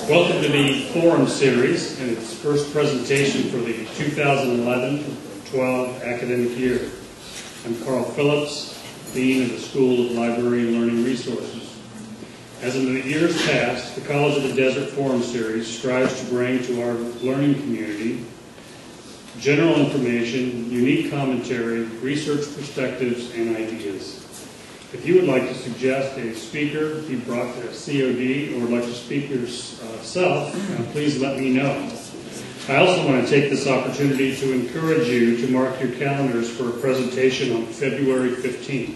Welcome to the Forum Series and its first presentation for the 2011-12 academic year. I'm Carl Phillips, Dean of the School of Library and Learning Resources. As in the years past, the College of the Desert Forum Series strives to bring to our learning community general information, unique commentary, research perspectives, and ideas. If you would like to suggest a speaker be brought to COD or would like to speak yourself, please let me know. I also want to take this opportunity to encourage you to mark your calendars for a presentation on February 15th.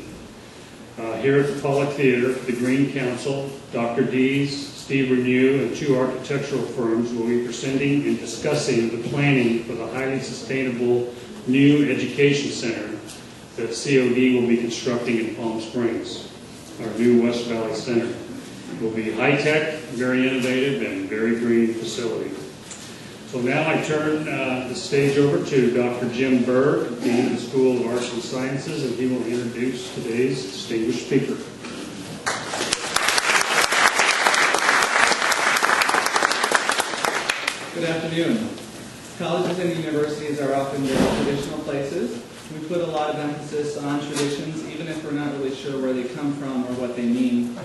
Here at the Pollock Theater, the Green Council, Dr. Dees, Steve Renew, and two architectural firms will be presenting and discussing the planning for the highly sustainable new education center that COD will be constructing in Palm Springs, our new West Valley Center. It will be high-tech, very innovative, and very green facility. So now I turn the stage over to Dr. Jim Berg, Dean of the School of Arts and Sciences, and he will introduce today's distinguished speaker. Good afternoon. Colleges and universities are often very traditional places. We put a lot of emphasis on traditions, even if we're not really sure where they come from or what they mean.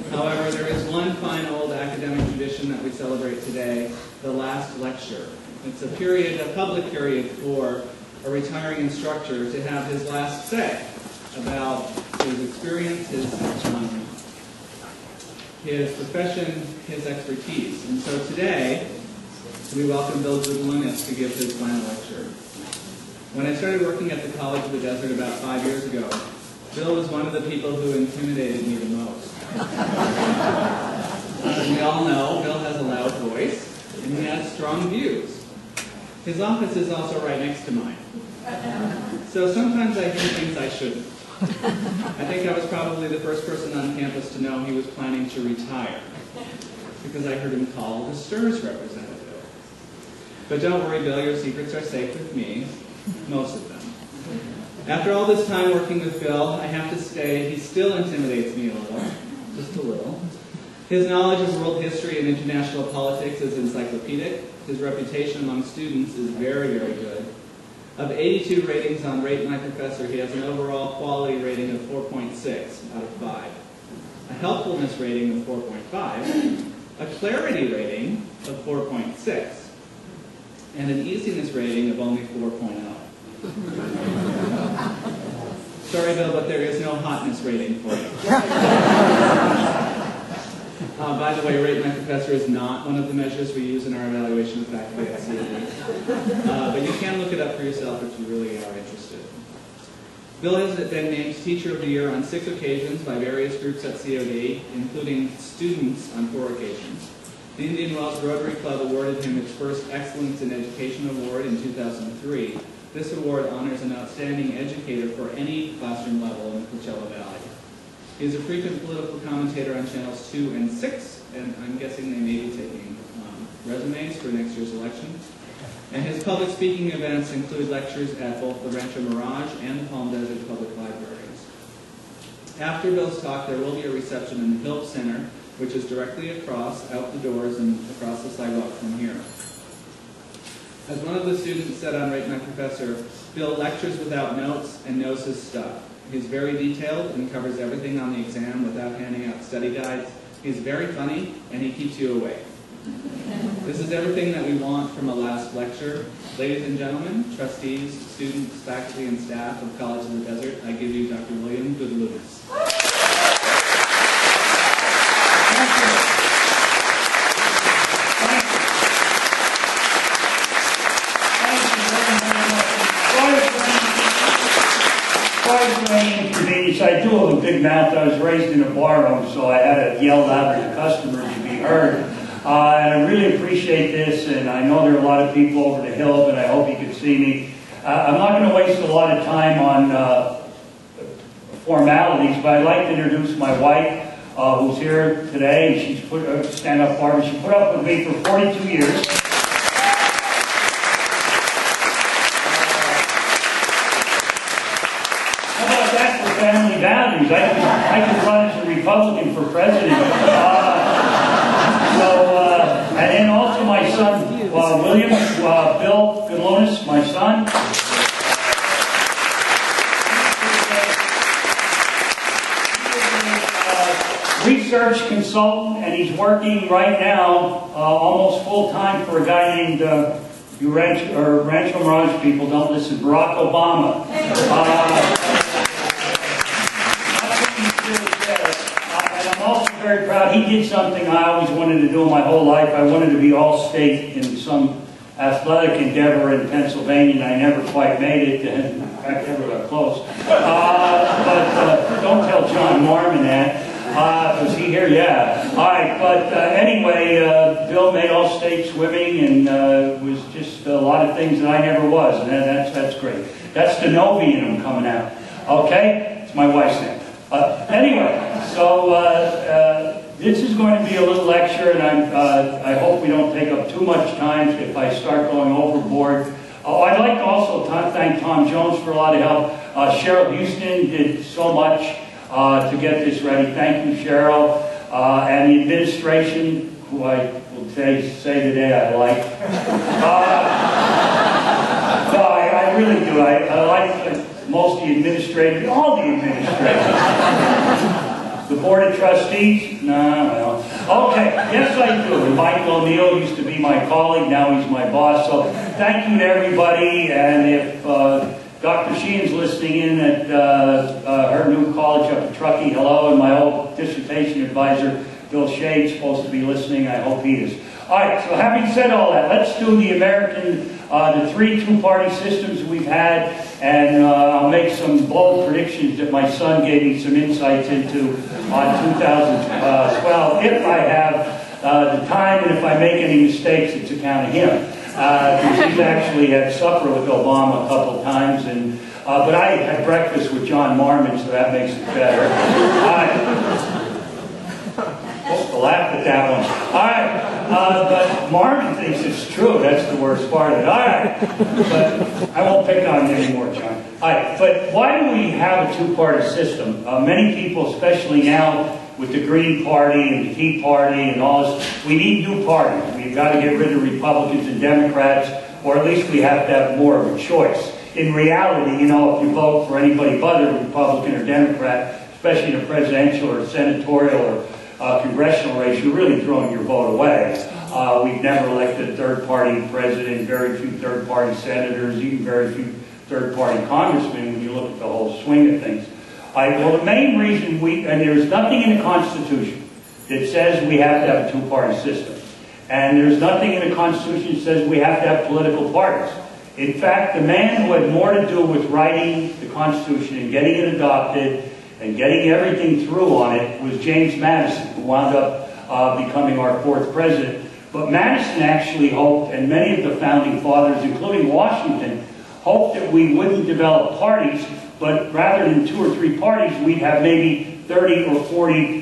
However, there is one fine old academic tradition that we celebrate today, the last lecture. It's a public period for a retiring instructor to have his last say about his experience, his profession, his expertise. And so today, we welcome Bill Gudelunas to give his final lecture. When I started working at the College of the Desert about 5 years ago, Bill was one of the people who intimidated me the most. As we all know, Bill has a loud voice, and he has strong views. His office is also right next to mine. So sometimes I hear things I shouldn't. I think I was probably the first person on campus to know he was planning to retire, because I heard him call the STIRS representative. But don't worry, Bill, your secrets are safe with me. Most of them. After all this time working with Bill, I have to say he still intimidates me a little. Just a little. His knowledge of world history and international politics is encyclopedic. His reputation among students is very, very good. Of 82 ratings on Rate My Professor, he has an overall quality rating of 4.6 out of 5. A helpfulness rating of 4.5. A clarity rating of 4.6. And an easiness rating of only 4.0. Sorry, Bill, but there is no hotness rating for you. By the way, Rate My Professor is not one of the measures we use in our evaluation of faculty at COD. But you can look it up for yourself if you really are interested. Bill has been named Teacher of the Year on 6 occasions by various groups at COD, including students on 4 occasions. The Indian Wells Rotary Club awarded him its first Excellence in Education Award in 2003. This award honors an outstanding educator for any classroom level in the Coachella Valley. He is a frequent political commentator on channels 2 and 6, and I'm guessing they may be taking resumes for next year's election. And his public speaking events include lectures at both the Rancho Mirage and the Palm Desert Public Libraries. After Bill's talk, there will be a reception in the Hill Center, which is directly across, out the doors, and across the sidewalk from here. As one of the students said on Rate My Professor, Bill lectures without notes and knows his stuff. He's very detailed and covers everything on the exam without handing out study guides. He's very funny, and he keeps you awake. This is everything that we want from a last lecture. Ladies and gentlemen, trustees, students, faculty, and staff of College of the Desert, I give you Dr. William Gudelunas. I do have a big mouth. I was raised in a bar room, so I had to yell loud to the customers to be heard. And I really appreciate this, and I know there are a lot of people over the hill, but I hope you can see me. I'm not going to waste a lot of time on formalities, but I'd like to introduce my wife, who's here today. She's stand up, Barbara. She put up with me for 42 years. Family values. I could run as a Republican for president. I William, Bill Gudelunas, my son. Research consultant, and he's working right now almost full-time for a guy named, you Rancho Mirage people don't listen, Barack Obama. That's what he's really good. And I'm also very proud. He did something I always wanted to do my whole life. I wanted to be all-state in some athletic endeavor in Pennsylvania, and I never quite made it. In fact, never got close. But don't tell John Marmon that. Was he here? Yeah. All right. But anyway, Bill made all-state swimming and was just a lot of things that I never was. And that's great. That's the Novi in him coming out. Okay? It's my wife's name. Anyway, so this is going to be a little lecture, and I hope we don't take up too much time if I start going overboard. I'd like to also thank Tom Jones for a lot of help. Cheryl Houston did so much to get this ready. Thank you, Cheryl. And the administration, who I will say today I like. No, I really do. I like most of the administrators, all the administrators. The Board of Trustees? No, well. Okay, yes I do. And Mike O'Neill used to be my colleague, now he's my boss. So thank you to everybody. And if Dr. Sheehan's listening in at her new college up in Truckee, hello. And my old dissertation advisor, Bill Shade's supposed to be listening. I hope he is. All right, so having said all that, let's do the the 3 two-party systems we've had, and I'll make some bold predictions that my son gave me some insights into on 2012. If I have the time, and if I make any mistakes, it's account of him. He's actually had supper with Obama a couple of times, and but I had breakfast with John Marmon, so that makes it better. I'll laugh at that one. All right, but Marmon thinks it's true. That's the worst part of it. All right, but I won't pick on you anymore, John. All right, but why do we have a two-party system? Many people, especially now with the Green Party and the Tea Party and all this, we need new parties. We've got to get rid of Republicans and Democrats, or at least we have to have more of a choice. In reality, you know, if you vote for anybody but a Republican or Democrat, especially in a presidential or senatorial or congressional race, you're really throwing your vote away. We've never elected a third-party president, very few third-party senators, even very few third-party congressmen when you look at the whole swing of things. Well, the main reason and there's nothing in the Constitution that says we have to have a two-party system. And there's nothing in the Constitution that says we have to have political parties. In fact, the man who had more to do with writing the Constitution and getting it adopted and getting everything through on it was James Madison, who wound up becoming our 4th president. But Madison actually hoped, and many of the founding fathers, including Washington, hoped that we wouldn't develop parties, but rather than 2 or 3 parties, we'd have maybe 30 or 40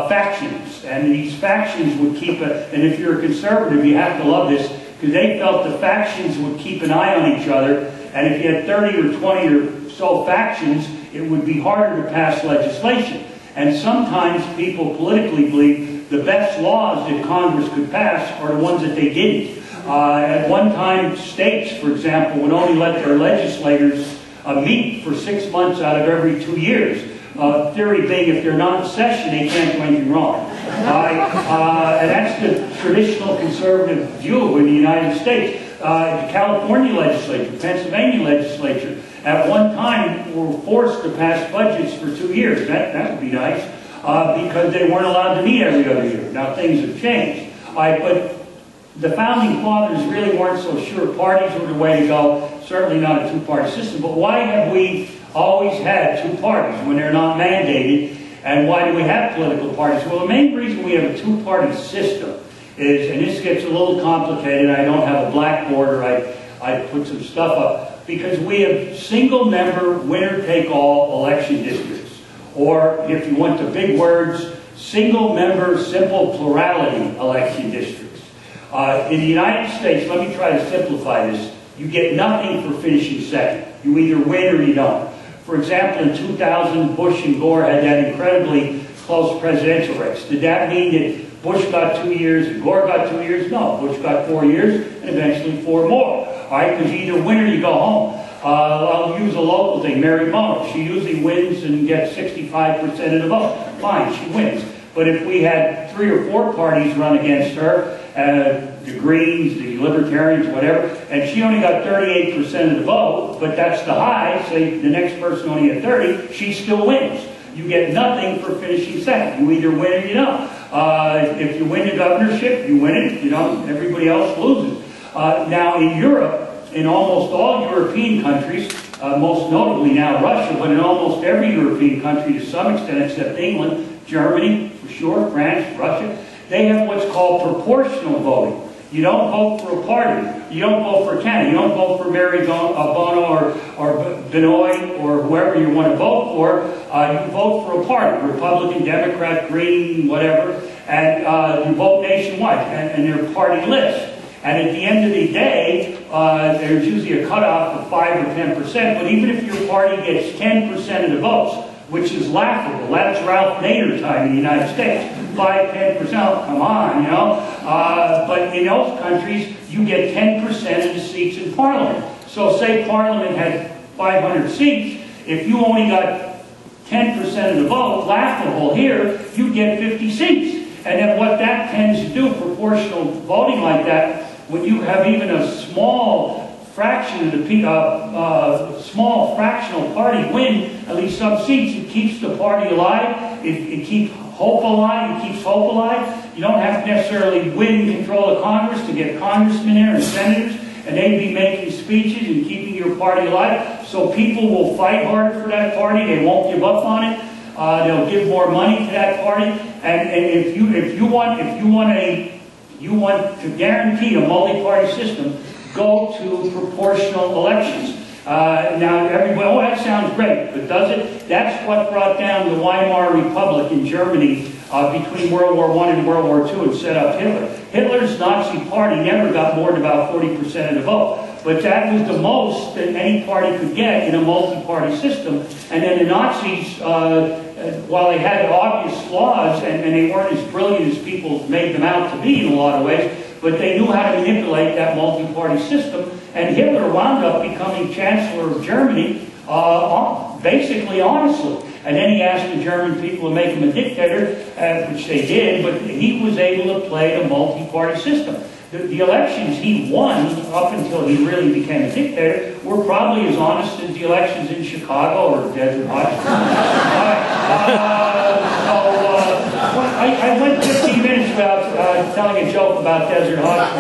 factions. And these factions would keep and if you're a conservative, you have to love this, because they felt the factions would keep an eye on each other, and if you had 30 or 20 or so factions, it would be harder to pass legislation. And sometimes people politically believe the best laws that Congress could pass are the ones that they didn't. At one time, states, for example, would only let their legislators meet for 6 months out of every 2 years. Theory being, if they're not in session, they can't do anything wrong. And that's the traditional conservative view in the United States. The California legislature, Pennsylvania legislature, at one time were forced to pass budgets for 2 years. That would be nice, because they weren't allowed to meet every other year. Now things have changed. But the founding fathers really weren't so sure parties were the way to go. Certainly not a two-party system. But why have we always had 2 parties when they're not mandated? And why do we have political parties? Well, the main reason we have a 2-party system is, and this gets a little complicated, I don't have a blackboard, or I put some stuff up, because we have single-member, winner-take-all election districts. Or, if you want the big words, single-member, simple plurality election districts. In the United States, let me try to simplify this, you get nothing for finishing second. You either win or you don't. For example, in 2000, Bush and Gore had that incredibly close presidential race. Did that mean that Bush got 2 years and Gore got 2 years. No, Bush got 4 years and eventually 4 more. All right, because you either win or you go home. I'll use a local thing, Mary Bono. She usually wins and gets 65% of the vote. Fine, she wins. But if we had 3 or 4 parties run against her, the Greens, the Libertarians, whatever, and she only got 38% of the vote, but that's the high, say the next person only had 30, she still wins. You get nothing for finishing second. You either win or you don't. If you win the governorship, you win it. You know, everybody else loses. Now in Europe, in almost all European countries, most notably now Russia, but in almost every European country to some extent except England, Germany, for sure, France, Russia, they have what's called proportional voting. You don't vote for a party. You don't vote for Canada. You don't vote for Mary Bono or Benoit or whoever you want to vote for. You vote for a party, Republican, Democrat, Green, whatever, and you vote nationwide, and their party list. And at the end of the day, there's usually a cutoff of 5 or 10%, but even if your party gets 10% of the votes, which is laughable. That's Ralph Nader time in the United States. 5–10%, come on, you know. But in those countries, you get 10% of the seats in Parliament. So say Parliament had 500 seats. If you only got 10% of the vote, laughable here, you get 50 seats. And then what that tends to do, proportional voting like that, when you have even a small fraction of the small fractional party win at least some seats, it keeps the party alive. It keeps hope alive. It keeps hope alive. You don't have to necessarily win control of Congress to get congressmen there and senators, and they'd be making speeches and keeping your party alive. So people will fight harder for that party. They won't give up on it. They'll give more money to that party. And if you want to guarantee a multi-party system, go to proportional elections. Now everybody, oh, that sounds great, but does it? That's what brought down the Weimar Republic in Germany between World War I and World War II and set up Hitler. Hitler's Nazi party never got more than about 40% of the vote. But that was the most that any party could get in a multi-party system. And then the Nazis, while they had obvious flaws, and they weren't as brilliant as people made them out to be in a lot of ways, but they knew how to manipulate that multi-party system. And Hitler wound up becoming Chancellor of Germany, basically honestly. And then he asked the German people to make him a dictator, which they did, but he was able to play the multi-party system. The elections he won, up until he really became a dictator, were probably as honest as the elections in Chicago or Desert Hot. I went 15 minutes without telling a joke about Desert Hot.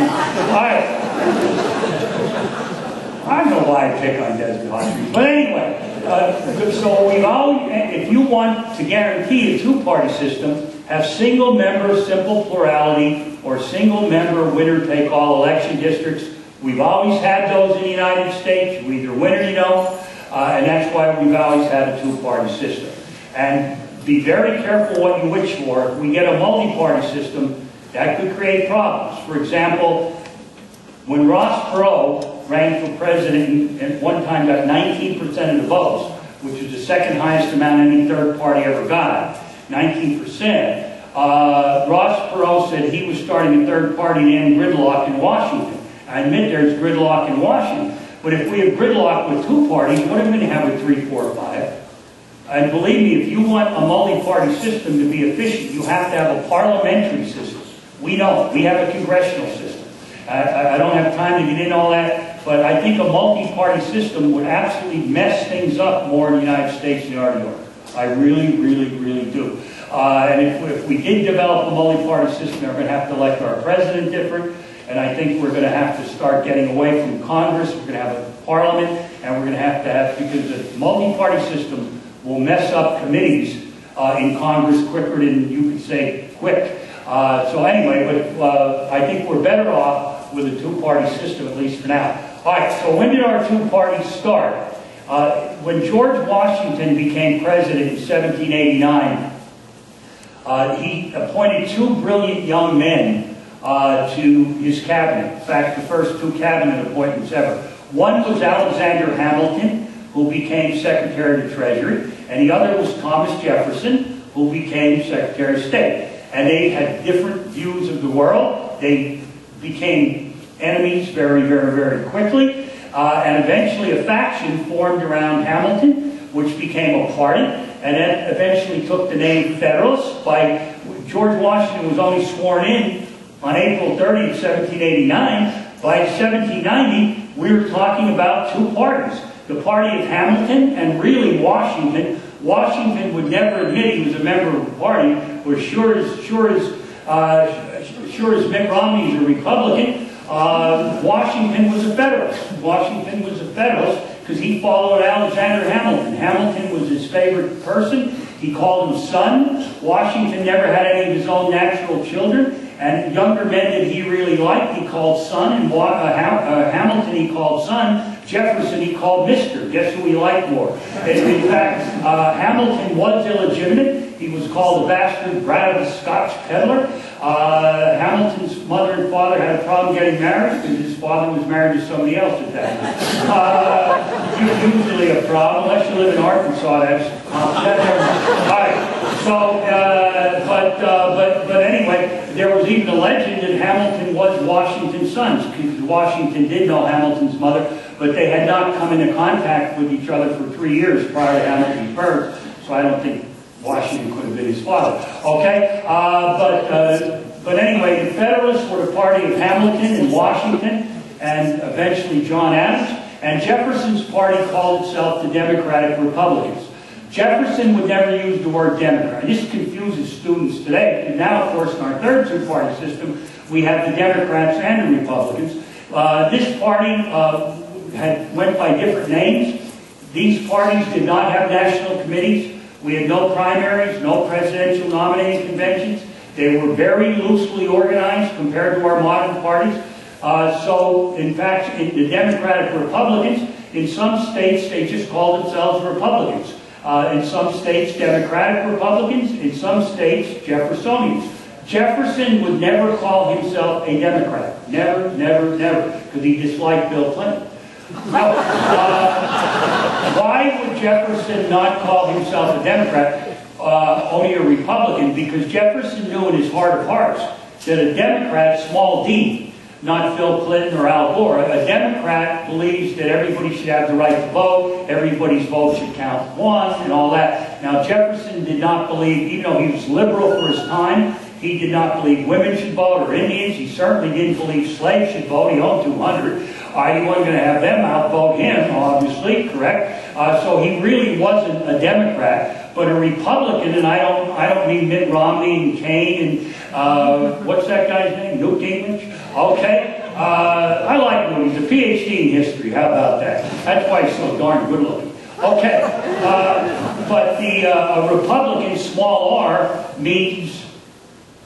I don't know why I pick on Desert Hot Street. But anyway, so we've always, if you want to guarantee a two-party system, have single-member simple plurality or single-member winner-take-all election districts. We've always had those in the United States. You either win or you don't. And that's why we've always had a two-party system. And be very careful what you wish for. If we get a multi-party system, that could create problems. For example, when Ross Perot ran for president and at one time got 19% of the votes, which was the second highest amount any third party ever got, 19%, Ross Perot said he was starting a third party to end gridlock in Washington. I admit there's gridlock in Washington, but if we have gridlock with two parties, what are we going to have with 3, 4, 5? And believe me, if you want a multi-party system to be efficient, you have to have a parliamentary system. We don't. We have a congressional system. I don't have time to get into all that, but I think a multi-party system would absolutely mess things up more in the United States than they are in Europe. I really, really, really do. And if we did develop a multi-party system, we're going to have to elect our president different, and I think we're going to have to start getting away from Congress. We're going to have a parliament, and we're going to have, because the multi-party system will mess up committees in Congress quicker than you could say quick. So anyway, but I think we're better off with a two-party system, at least for now. All right, so when did our two parties start? When George Washington became president in 1789, he appointed two brilliant young men to his cabinet. In fact, the first two cabinet appointments ever. One was Alexander Hamilton, who became Secretary of the Treasury, and the other was Thomas Jefferson, who became Secretary of State. and they had different views of the world. They became enemies very, very, very quickly, and eventually a faction formed around Hamilton, which became a party, and then eventually took the name Federalists. By George Washington was only sworn in on April 30th, 1789. By 1790, we were talking about two parties. The party of Hamilton and really Washington. Washington would never admit he was a member of the party, where sure as Mitt Romney's a Republican, Washington was a Federalist. Washington was a Federalist because he followed Alexander Hamilton. Hamilton was his favorite person. He called him son. Washington never had any of his own natural children. And younger men that he really liked, he called son. And Hamilton he called son. Jefferson he called Mr. Guess who he liked more? In fact, Hamilton was illegitimate. He was called the bastard brat of a Scotch peddler. Hamilton's mother and father had a problem getting married because his father was married to somebody else at that time. Usually a problem, unless you live in Arkansas, that's all right. So, but anyway, there was even a legend that Hamilton was Washington's son, because Washington did know Hamilton's mother, but they had not come into contact with each other for 3 years prior to Hamilton's birth, so I don't think Washington could have been his father. Okay, but anyway, the Federalists were the party of Hamilton and Washington, and eventually John Adams. And Jefferson's party called itself the Democratic Republicans. Jefferson would never use the word Democrat. This confuses students today. And now, of course, in our third two-party system, we have the Democrats and the Republicans. This party went by different names. These parties did not have national committees. We had no primaries, no presidential nominating conventions. They were very loosely organized compared to our modern parties. So, in fact, in the Democratic Republicans, in some states, they just called themselves Republicans. In some states, Democratic Republicans. In some states, Jeffersonians. Jefferson would never call himself a Democrat. Never, never, never. Because he disliked Bill Clinton. Now, why would Jefferson not call himself a Democrat, only a Republican? Because Jefferson knew in his heart of hearts that a Democrat, small d, not Bill Clinton or Al Gore, a Democrat believes that everybody should have the right to vote, everybody's vote should count once, and all that. Now, Jefferson did not believe, even though he was liberal for his time, he did not believe women should vote or Indians. He certainly didn't believe slaves should vote. He owned 200. He wasn't going to have them outvote him, obviously, correct? So he really wasn't a Democrat, but a Republican, and I don't mean Mitt Romney and Kane and what's that guy's name? Newt Gingrich? Okay. I like Newt. He's a PhD in history. How about that? That's why he's so darn good looking. Okay. But a Republican, small r, means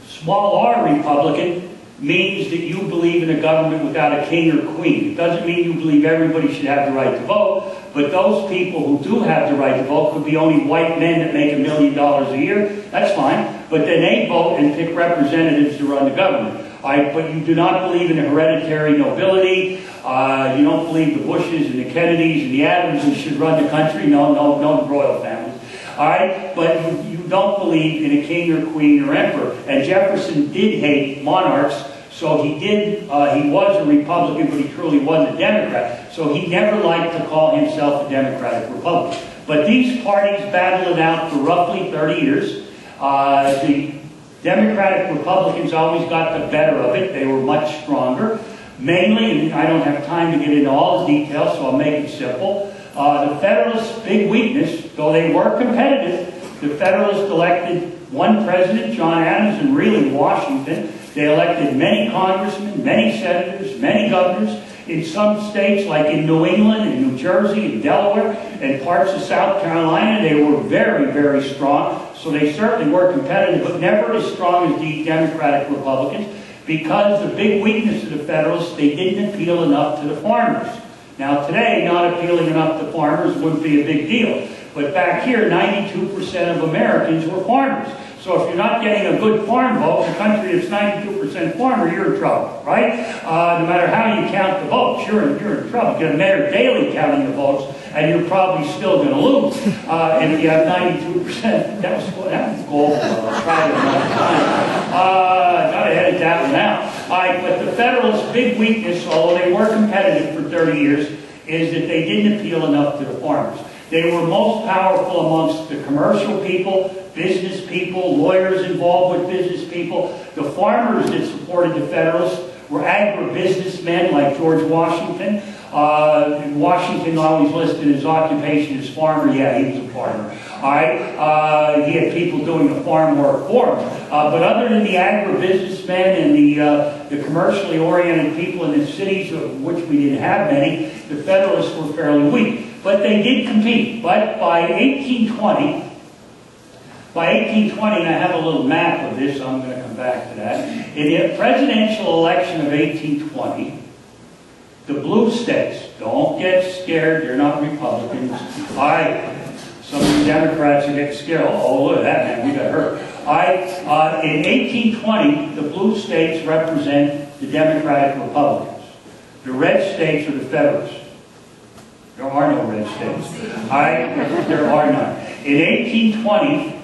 small r Republican means that you believe in a government without a king or queen. It doesn't mean you believe everybody should have the right to vote, but those people who do have the right to vote could be only white men that make $1 million a year. That's fine. But then they vote and pick representatives to run the government. But you do not believe in hereditary nobility. You don't believe the Bushes and the Kennedys and the Adamses should run the country. No royal families. All right? But you don't believe in a king or queen or emperor. And Jefferson did hate monarchs, so he was a Republican, but he truly wasn't a Democrat. So he never liked to call himself a Democratic Republican. But these parties battled it out for roughly 30 years. The Democratic Republicans always got the better of it. They were much stronger. Mainly, and I don't have time to get into all the details, so I'll make it simple. The Federalists' big weakness, though they were competitive, the Federalists elected one president, John Adams, and really Washington. They elected many congressmen, many senators, many governors. In some states, like in New England, and New Jersey, and Delaware, and parts of South Carolina, they were very, very strong. So they certainly were competitive, but never as strong as the Democratic Republicans, because the big weakness of the Federalists, they didn't appeal enough to the farmers. Now today, not appealing enough to farmers wouldn't be a big deal. But back here, 92% of Americans were farmers. So if you're not getting a good farm vote in a country that's 92% farmer, you're in trouble, right? No matter how you count the votes, you're in trouble. Get a mayor daily counting the votes, and you're probably still going to lose. If you have 92%, that was gold. Tried it another time. Got to edit that one out. All right, but the Federalists' big weakness, although they were competitive for 30 years, is that they didn't appeal enough to the farmers. They were most powerful amongst the commercial people, business people, lawyers involved with business people. The farmers that supported the Federalists were agribusinessmen like George Washington. Washington always listed his occupation as farmer. Yeah, he was a farmer. All right, he had people doing the farm work for him. But other than the agribusinessmen and the commercially oriented people in the cities, of which we didn't have many, the Federalists were fairly weak. But they did compete. But by 1820, and I have a little map of this, so I'm going to come back to that. In the presidential election of 1820, the blue states, don't get scared, they're not Republicans. Some of the Democrats are getting scared. Oh, look at that, man, we got hurt. In 1820, the blue states represent the Democratic Republicans. The red states are the Federalists. There are no red states. There are none. In 1820,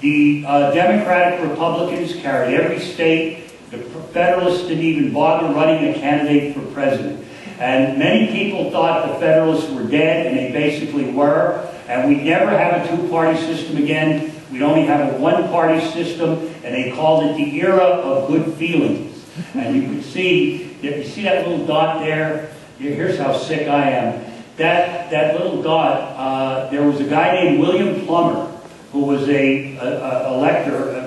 the Democratic Republicans carried every state. The Federalists didn't even bother running a candidate for president. And many people thought the Federalists were dead, and they basically were. And we'd never have a two-party system again. We'd only have a one-party system, and they called it the era of good feelings. And you could see, you see that little dot there? Here's how sick I am. That little dot, there was a guy named William Plummer, who was a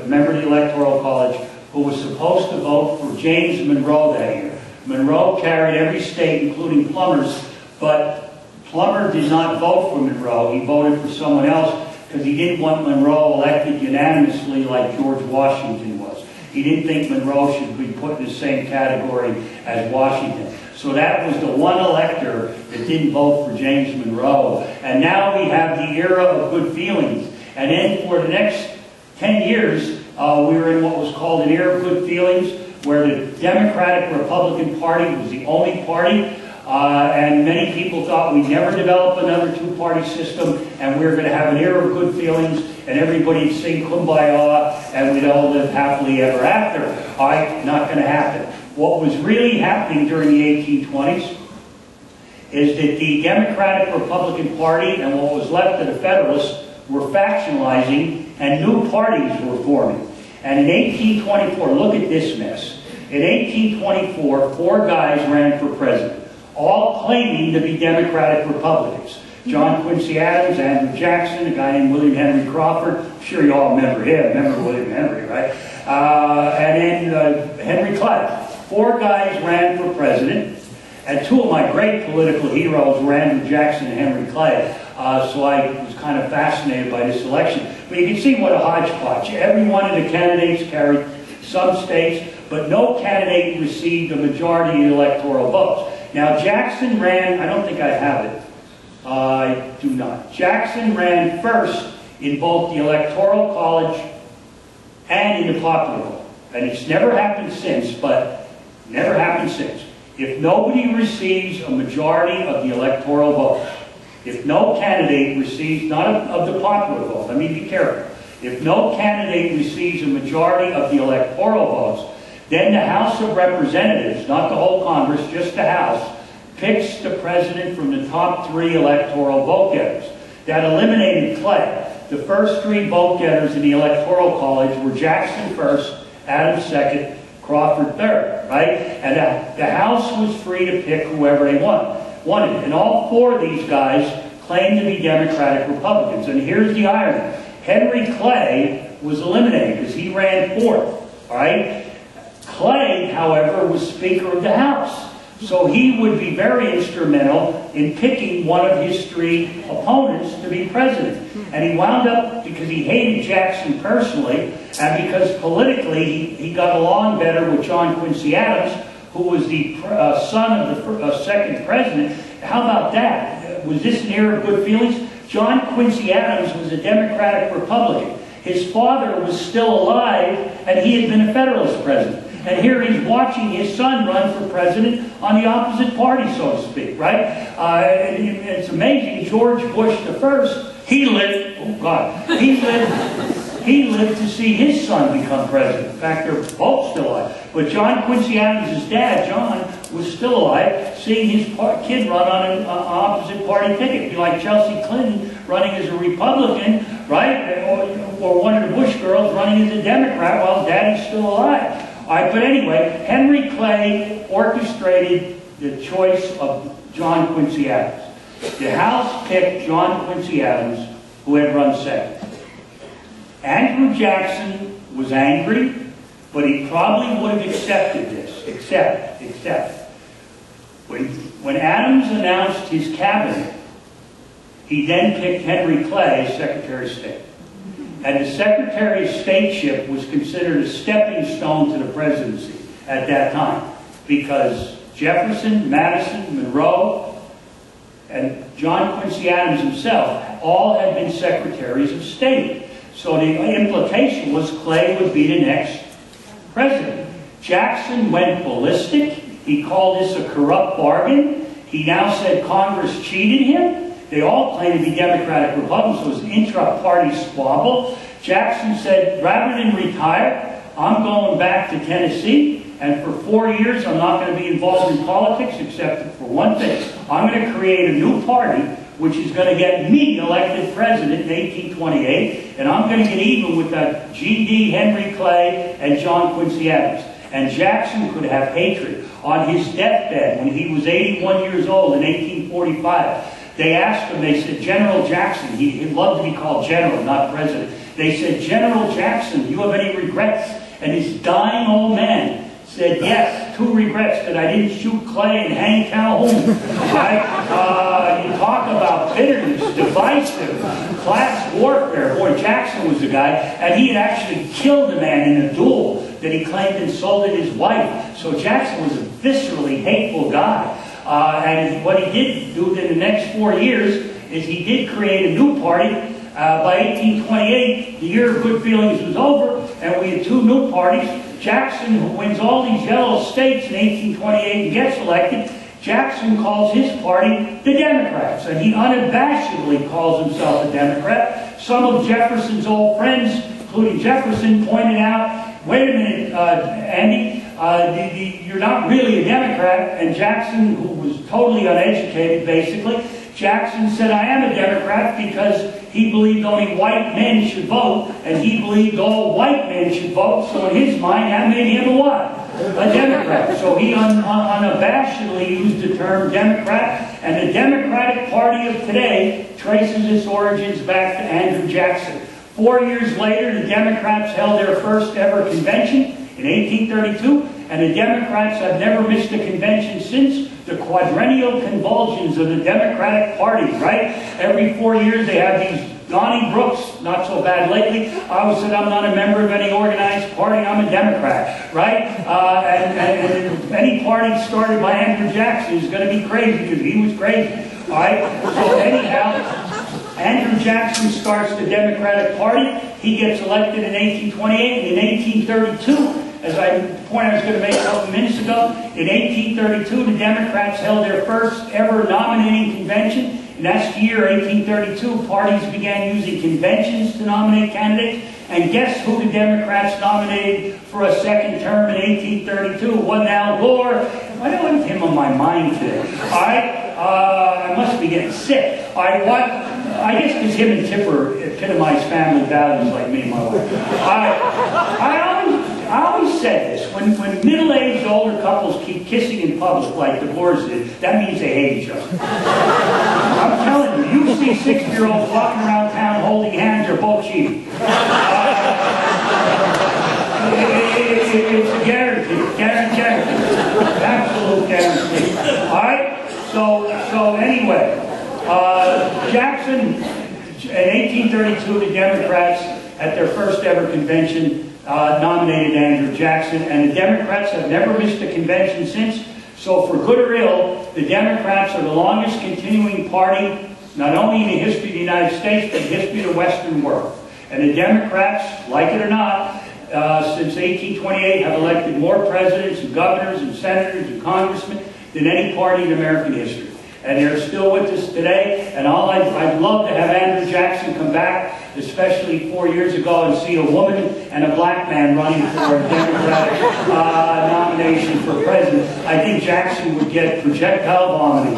member of the Electoral College, who was supposed to vote for James Monroe that year. Monroe carried every state, including Plummer's, but Plummer did not vote for Monroe. He voted for someone else because he didn't want Monroe elected unanimously like George Washington was. He didn't think Monroe should be put in the same category as Washington. So that was the one elector that didn't vote for James Monroe. And now we have the era of good feelings. And then for the next 10 years, we were in what was called an era of good feelings, where the Democratic Republican Party was the only party. And many people thought we'd never develop another two-party system, and we were going to have an era of good feelings, and everybody would sing Kumbaya, and we'd all live happily ever after. All right, not going to happen. What was really happening during the 1820s is that the Democratic Republican Party and what was left of the Federalists were factionalizing, and new parties were forming. And in 1824, look at this mess. In 1824, 4 guys ran for president, all claiming to be Democratic Republicans. John Quincy Adams, Andrew Jackson, a guy named William Henry Crawford. I'm sure you all remember him. Remember William Henry, right? And then Henry Clay. 4 guys ran for president. And 2 of my great political heroes were Andrew Jackson and Henry Clay. So I was kind of fascinated by this election. But you can see what a hodgepodge. Every one of the candidates carried some states, but no candidate received a majority of the electoral votes. Now Jackson ran, I don't think I have it. I do not. Jackson ran first in both the Electoral College and in the popular vote. And it's never happened since, but never happened since. If nobody receives a majority of the electoral votes, if no candidate receives, not of the popular vote, let me be careful. If no candidate receives a majority of the electoral votes, then the House of Representatives, not the whole Congress, just the House, picks the president from the top 3 electoral vote getters. That eliminated Clay. The first 3 vote getters in the Electoral College were Jackson first, Adams second, Crawford third, right? And the House was free to pick whoever they wanted. And all 4 of these guys claimed to be Democratic Republicans. And here's the irony. Henry Clay was eliminated because he ran 4th, all right? Clay, however, was Speaker of the House. So he would be very instrumental in picking one of his 3 opponents to be president. And he wound up, because he hated Jackson personally, and because politically he got along better with John Quincy Adams, who was the son of the second president. How about that? Was this an era of good feelings? John Quincy Adams was a Democratic Republican. His father was still alive, and he had been a Federalist president. And here he's watching his son run for president on the opposite party, so to speak, right? It's amazing. George Bush I, he lived to see his son become president. In fact, they're both still alive. But John Quincy Adams' dad, John, was still alive, seeing his kid run on an opposite party ticket. It'd be like Chelsea Clinton running as a Republican, right? Or one of the Bush girls running as a Democrat while daddy's still alive. All right, but anyway, Henry Clay orchestrated the choice of John Quincy Adams. The House picked John Quincy Adams, who had run second. Andrew Jackson was angry, but he probably would have accepted this, except when Adams announced his cabinet, he then picked Henry Clay as Secretary of State. And the Secretary of Stateship was considered a stepping stone to the presidency at that time, because Jefferson, Madison, Monroe, and John Quincy Adams himself all had been Secretaries of State. So the implication was Clay would be the next president. Jackson went ballistic. He called this a corrupt bargain. He now said Congress cheated him. They all claimed to be Democratic Republicans, so it was an intra-party squabble. Jackson said, rather than retire, I'm going back to Tennessee, and for 4 years I'm not going to be involved in politics except for one thing. I'm going to create a new party which is going to get me elected president in 1828, and I'm going to get even with that G.D. Henry Clay and John Quincy Adams. And Jackson could have hatred. On his deathbed, when he was 81 years old in 1845, they asked him, they said, General Jackson, he'd love to be called General, not President. They said, General Jackson, do you have any regrets? And his dying old man said, yes, 2 regrets, that I didn't shoot Clay and hang Calhoun. Right? You talk about bitterness, divisive, class warfare. Boy, Jackson was the guy, and he had actually killed a man in a duel that he claimed insulted his wife. So Jackson was a viscerally hateful guy. And what he did do in the next 4 years is he did create a new party. By 1828, the year of good feelings was over, and we had 2 new parties. Jackson, who wins all these yellow states in 1828 and gets elected, Jackson calls his party the Democrats, and he unabashedly calls himself a Democrat. Some of Jefferson's old friends, including Jefferson, pointed out, wait a minute, Andy, you're not really a Democrat. And Jackson, who was totally uneducated, basically, Jackson said, I am a Democrat because he believed only white men should vote, and he believed all white men should vote, so in his mind, that made him a what? A Democrat. So he unabashedly used the term Democrat, and the Democratic Party of today traces its origins back to Andrew Jackson. 4 years later, the Democrats held their first ever convention in 1832, and the Democrats have never missed a convention since. The quadrennial convulsions of the Democratic Party, right? Every 4 years they have these. Donnie Brooks, not so bad lately, always said, I'm not a member of any organized party, I'm a Democrat, right? And any party started by Andrew Jackson is going to be crazy because he was crazy, all right? So anyhow, Andrew Jackson starts the Democratic Party. He gets elected in 1828, and in 1832, as the point I was going to make a couple minutes ago, in 1832, the Democrats held their first ever nominating convention. And that's the year 1832. Parties began using conventions to nominate candidates. And guess who the Democrats nominated for a second term in 1832? It wasn't Al Gore. I don't have him on my mind today. All right? I must be getting sick. All right, what? I guess because him and Tipper epitomize family values like me and my wife. I always said this. When middle-aged older couples keep kissing in public like the Boers did, that means they hate each other. I'm telling you, you see 60-year-olds walking around town holding hands, they're both cheating. It's a guarantee. Guarantee. Absolute guarantee. All right? So anyway, Jackson, in 1832, the Democrats, at their first ever convention, nominated Andrew Jackson, and the Democrats have never missed a convention since. So for good or ill, the Democrats are the longest continuing party, not only in the history of the United States, but in the history of the Western world. And the Democrats, like it or not, since 1828 have elected more presidents and governors and senators and congressmen than any party in American history. And they're still with us today. And I'd love to have Andrew Jackson come back, especially 4 years ago, and see a woman and a black man running for a Democratic nomination for president. I think Jackson would get projectile vomiting.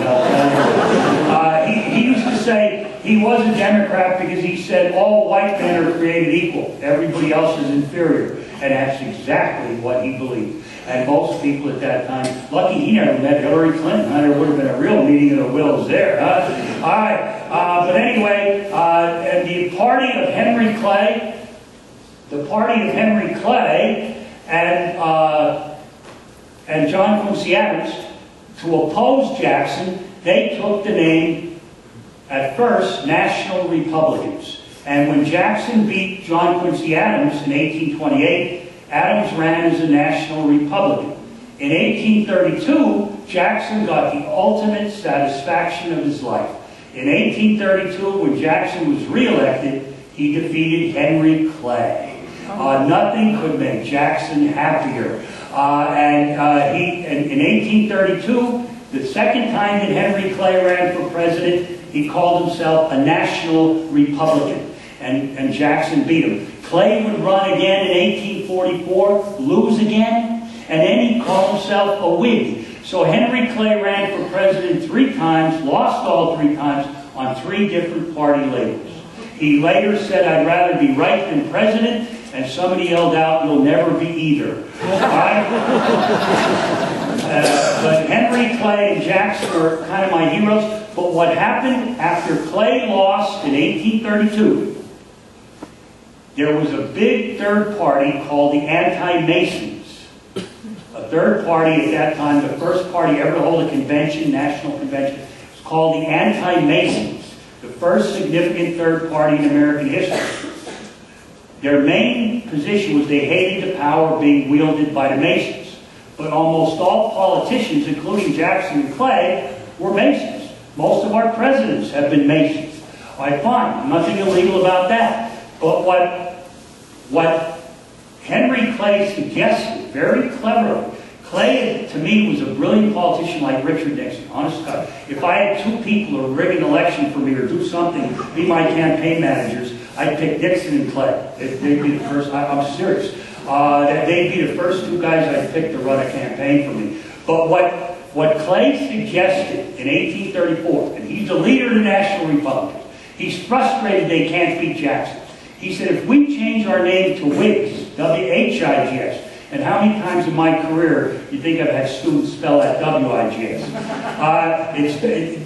He used to say he was a Democrat because he said all white men are created equal. Everybody else is inferior. And that's exactly what he believed. And most people at that time, lucky he never met Hillary Clinton. There would have been a real meeting of the wills there. All right. But anyway, the party of Henry Clay, and John Quincy Adams, to oppose Jackson, they took the name, at first, National Republicans. And when Jackson beat John Quincy Adams in 1828, Adams ran as a National Republican. In 1832, Jackson got the ultimate satisfaction of his life. In 1832, when Jackson was reelected, he defeated Henry Clay. Nothing could make Jackson happier. In 1832, the second time that Henry Clay ran for president, he called himself a National Republican. And Jackson beat him. Clay would run again in 1844, lose again, and then he called himself a Whig. So Henry Clay ran for president 3 times, lost all 3 times, on 3 different party labels. He later said, "I'd rather be right than president," and somebody yelled out, "You'll never be either." But Henry Clay and Jackson are kind of my heroes. But what happened after Clay lost in 1832, there was a big third party called the Anti-Masons. A third party at that time, the first party ever to hold a convention, national convention, was called the Anti-Masons. The first significant third party in American history. Their main position was they hated the power being wielded by the Masons. But almost all politicians, including Jackson and Clay, were Masons. Most of our presidents have been Masons. All right, fine. Nothing illegal about that. But what Henry Clay suggested, very cleverly, Clay, to me, was a brilliant politician like Richard Nixon. Honest to God. If I had 2 people who rig an election for me or do something, be my campaign managers, I'd pick Nixon and Clay. They'd be the first. I'm serious. They'd be the first 2 guys I'd pick to run a campaign for me. But what Clay suggested in 1834, and he's the leader of the National Republicans, he's frustrated they can't beat Jackson. He said, if we change our name to Whigs, W-H-I-G-S, and how many times in my career you think I've had students spell that W-I-G-S?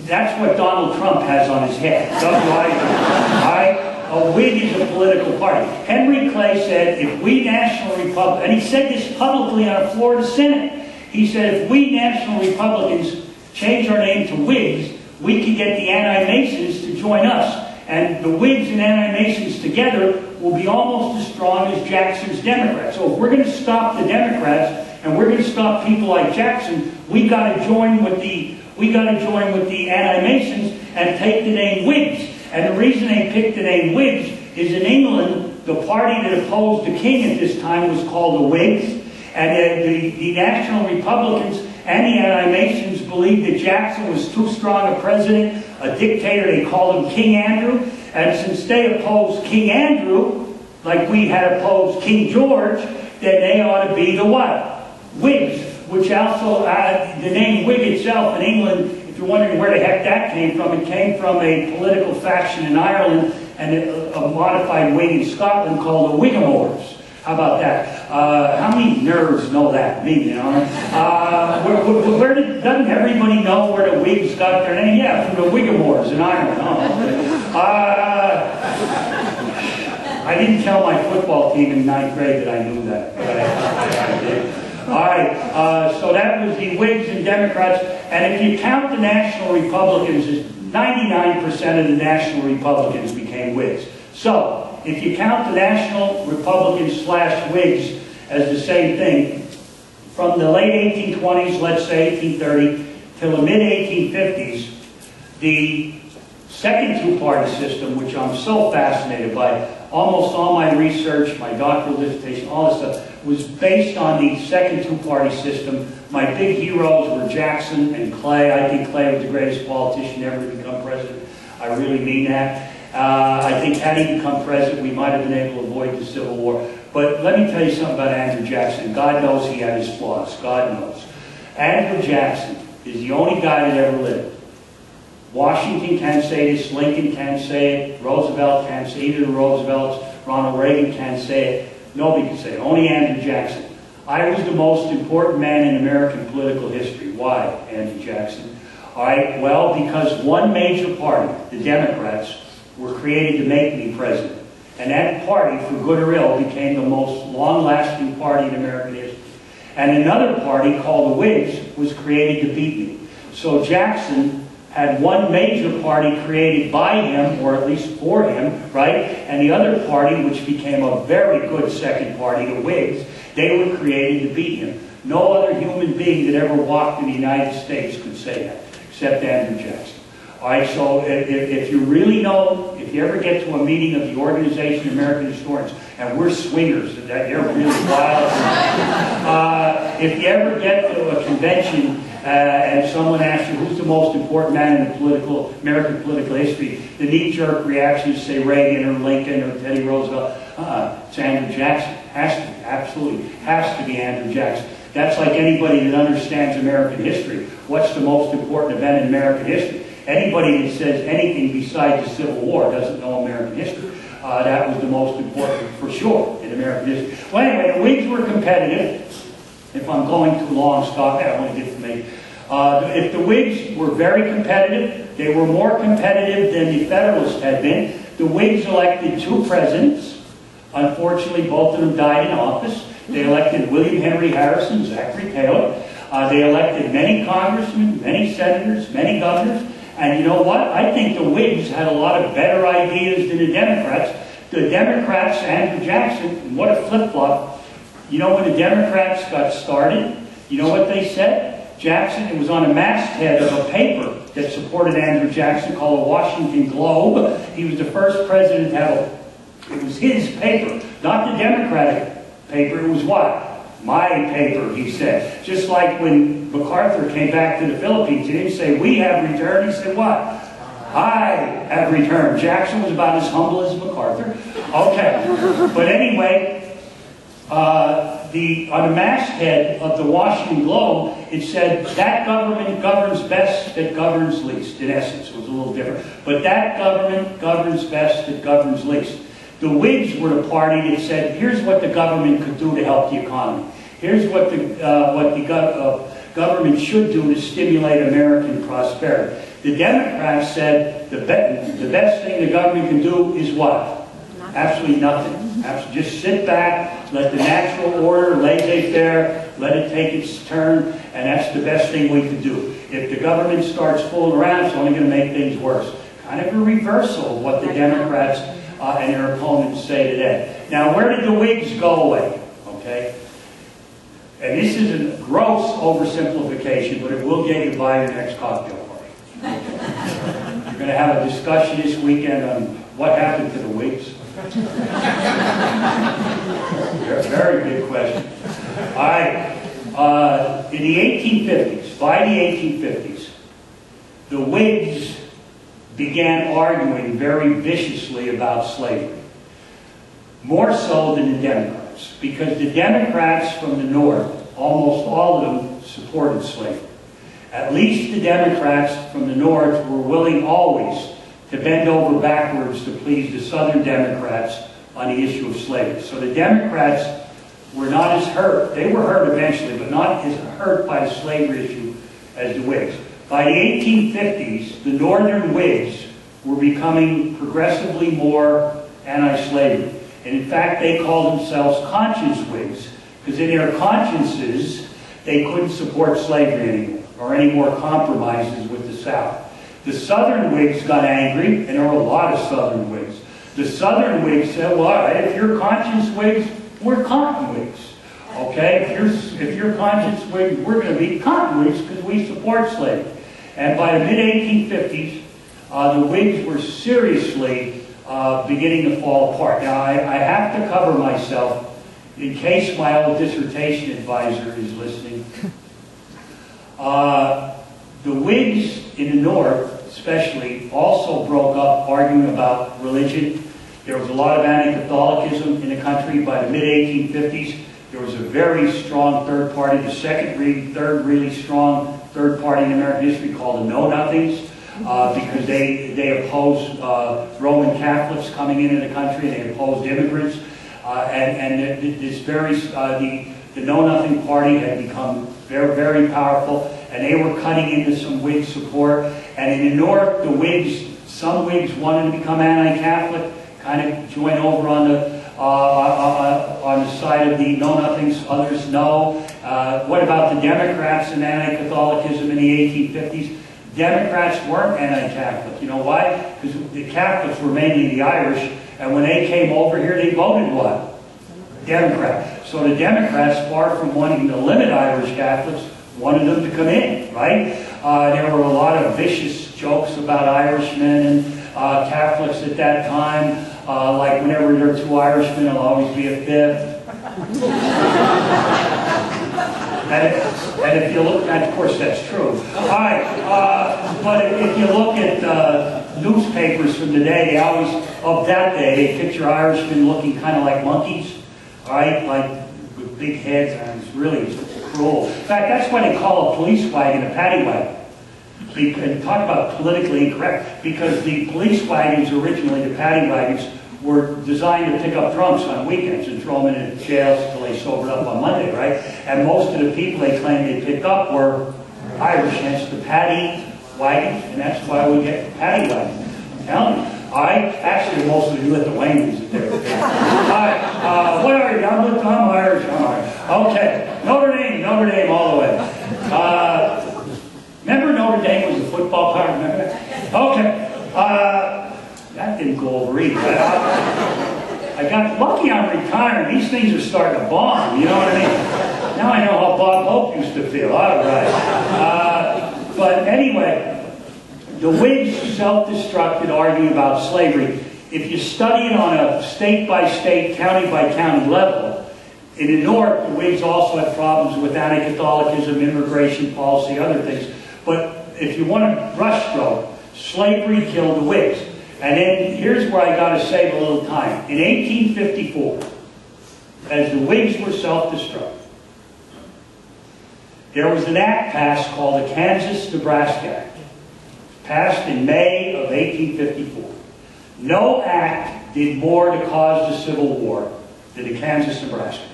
That's what Donald Trump has on his head, W-I-G-S. A Whig is a political party. Henry Clay said, if we National Republicans, and he said this publicly on the floor of the Senate, he said, if we National Republicans change our name to Whigs, we could get the Anti-Masons to join us. And the Whigs and Anti-Masons together will be almost as strong as Jackson's Democrats. So if we're going to stop the Democrats and we're going to stop people like Jackson, we got to join with the Anti-Masons and take the name Whigs. And the reason they picked the name Whigs is in England, the party that opposed the king at this time was called the Whigs, and the National Republicans and the Anti-Masons believed that Jackson was too strong a president, a dictator. They called him King Andrew. And since they opposed King Andrew, like we had opposed King George, then they ought to be the what? Whigs, which also, the name Whig itself in England, if you're wondering where the heck that came from, it came from a political faction in Ireland and a modified Whig in Scotland called the Whigamores. How about that? How many nerds know that? Me, you know. Doesn't everybody know where the Whigs got their name? Yeah, from the Whigamores in Ireland. Oh, okay. I didn't tell my football team in 9th grade that I knew that. But I did. All right, so that was the Whigs and Democrats. And if you count the National Republicans, 99% of the National Republicans became Whigs. So, if you count the National Republicans / Whigs as the same thing, from the late 1820s, let's say 1830, till the mid-1850s, the second 2-party system, which I'm so fascinated by, almost all my research, my doctoral dissertation, all this stuff, was based on the second two-party system. My big heroes were Jackson and Clay. I think Clay was the greatest politician ever to become president. I really mean that. I think had he become president, we might have been able to avoid the Civil War. But let me tell you something about Andrew Jackson. God knows he had his flaws. God knows. Andrew Jackson is the only guy that ever lived. Washington can't say this, Lincoln can't say it, Roosevelt can't say it, either the Roosevelts, Ronald Reagan can't say it. Nobody can say it. Only Andrew Jackson. I was the most important man in American political history. Why, Andrew Jackson? All right, well, because one major party, the Democrats, were created to make me president. And that party, for good or ill, became the most long-lasting party in American history. And another party, called the Whigs, was created to beat me. So Jackson had one major party created by him, or at least for him, right? And the other party, which became a very good second party, the Whigs, they were created to beat him. No other human being that ever walked in the United States could say that, except Andrew Jackson. All right, so if you really know, if you ever get to a meeting of the Organization of American Historians, and we're swingers, they're really wild. If you ever get to a convention and someone asks you who's the most important man in the American political history, the knee-jerk reaction is say Reagan or Lincoln or Teddy Roosevelt. It's Andrew Jackson. Has to be, absolutely, has to be Andrew Jackson. That's like anybody that understands American history. What's the most important event in American history? Anybody that says anything besides the Civil War doesn't know American history. That was the most important, for sure, in American history. Well, anyway, the Whigs were competitive. If I'm going too long, stop there. I want to get to me. If the Whigs were very competitive, they were more competitive than the Federalists had been. The Whigs elected 2 presidents. Unfortunately, both of them died in office. They elected William Henry Harrison, Zachary Taylor. They elected many congressmen, many senators, many governors. And you know what? I think the Whigs had a lot of better ideas than the Democrats. The Democrats, Andrew Jackson, what a flip-flop. You know when the Democrats got started? You know what they said? Jackson, it was on a masthead of a paper that supported Andrew Jackson called the Washington Globe. He was the first president to have it was his paper, not the Democratic paper. It was what? My paper, he said. Just like when MacArthur came back to the Philippines, he didn't say, we have returned. He said, what? I have returned. Jackson was about as humble as MacArthur. Okay. But anyway, on the masthead of the Washington Globe, it said, that government governs best that governs least. In essence, it was a little different. But that government governs best that governs least. The Whigs were the party that said, here's what the government could do to help the economy. Here's what the government should do to stimulate American prosperity. The Democrats said the best thing the government can do is what? Absolutely nothing. Just sit back, let the natural order, laissez-faire, let it take its turn, and that's the best thing we can do. If the government starts fooling around, it's only going to make things worse. Kind of a reversal of what the Democrats and their opponents say today. Now, where did the Whigs go away? Okay? And this is a gross oversimplification, but it will get you by your next cocktail party. You're going to have a discussion this weekend on what happened to the Whigs. Very good question. All right. In the 1850s, by the 1850s, the Whigs began arguing very viciously about slavery. More so than the Democrats, because the Democrats from the North, almost all of them supported slavery. At least the Democrats from the North were willing always to bend over backwards to please the Southern Democrats on the issue of slavery. So the Democrats were not as hurt. They were hurt eventually, but not as hurt by the slavery issue as the Whigs. By the 1850s, the Northern Whigs were becoming progressively more anti-slavery. And in fact, they called themselves conscience Whigs, because in their consciences, they couldn't support slavery anymore, or any more compromises with the South. The Southern Whigs got angry, and there were a lot of Southern Whigs. The Southern Whigs said, well, all right, if you're conscience Whigs, we're cotton Whigs. Okay, if you're conscience Whigs, we're going to be cotton Whigs because we support slavery. And by the mid-1850s, the Whigs were seriously beginning to fall apart. Now, I have to cover myself in case my old dissertation advisor is listening. The Whigs in the North, especially, also broke up arguing about religion. There was a lot of anti-Catholicism in the country by the mid-1850s. There was a very strong third party, the third really strong third party in American history called the Know-Nothings, because they opposed Roman Catholics coming into the country, and they opposed immigrants. The Know-Nothing Party had become very, very powerful, and they were cutting into some Whig support. And in the North, some Whigs wanted to become anti-Catholic, kind of join over on the side of the Know-Nothings, others no. What about the Democrats and anti-Catholicism in the 1850s? Democrats weren't anti-Catholic. You know why? Because the Catholics were mainly the Irish, and when they came over here, they voted what? Democrat. So the Democrats, far from wanting to limit Irish Catholics, wanted them to come in, right? There were a lot of vicious jokes about Irishmen and Catholics at that time. Like whenever there are two Irishmen, there'll always be a fifth. and if you look, and of course that's true. All right, but if you look at newspapers from the day, of that day, they picture Irishmen looking kind of like monkeys, all right, like with big heads, and it's really cruel. In fact, that's why they call a police wagon a paddy wagon. And talk about politically incorrect, because the police wagons originally, the paddy wagons, were designed to pick up drunks on weekends and throw them in jails until they sobered up on Monday, right? And most of the people they claimed they picked up were Irish, hence the paddy wagons, and that's why we get paddy wagons. I'm telling you. All right? Actually, most of the Lithuanians that they were there. All right. What are you? I'm Irish. I'm Irish. Okay. Notre Dame all the way. Remember Notre Dame was a football player? Remember that? Okay. That didn't go over either. I got lucky I'm retiring. These things are starting to bomb. You know what I mean? Now I know how Bob Hope used to feel. All right. But anyway, the Whigs self-destructed arguing about slavery. If you study it on a state-by-state, county-by-county level, in the North, the Whigs also had problems with anti-Catholicism, immigration policy, other things. But if you want to brushstroke, slavery killed the Whigs. And then here's where I got to save a little time. In 1854, as the Whigs were self-destructed, there was an act passed called the Kansas-Nebraska Act, passed in May of 1854. No act did more to cause the Civil War than the Kansas-Nebraska Act.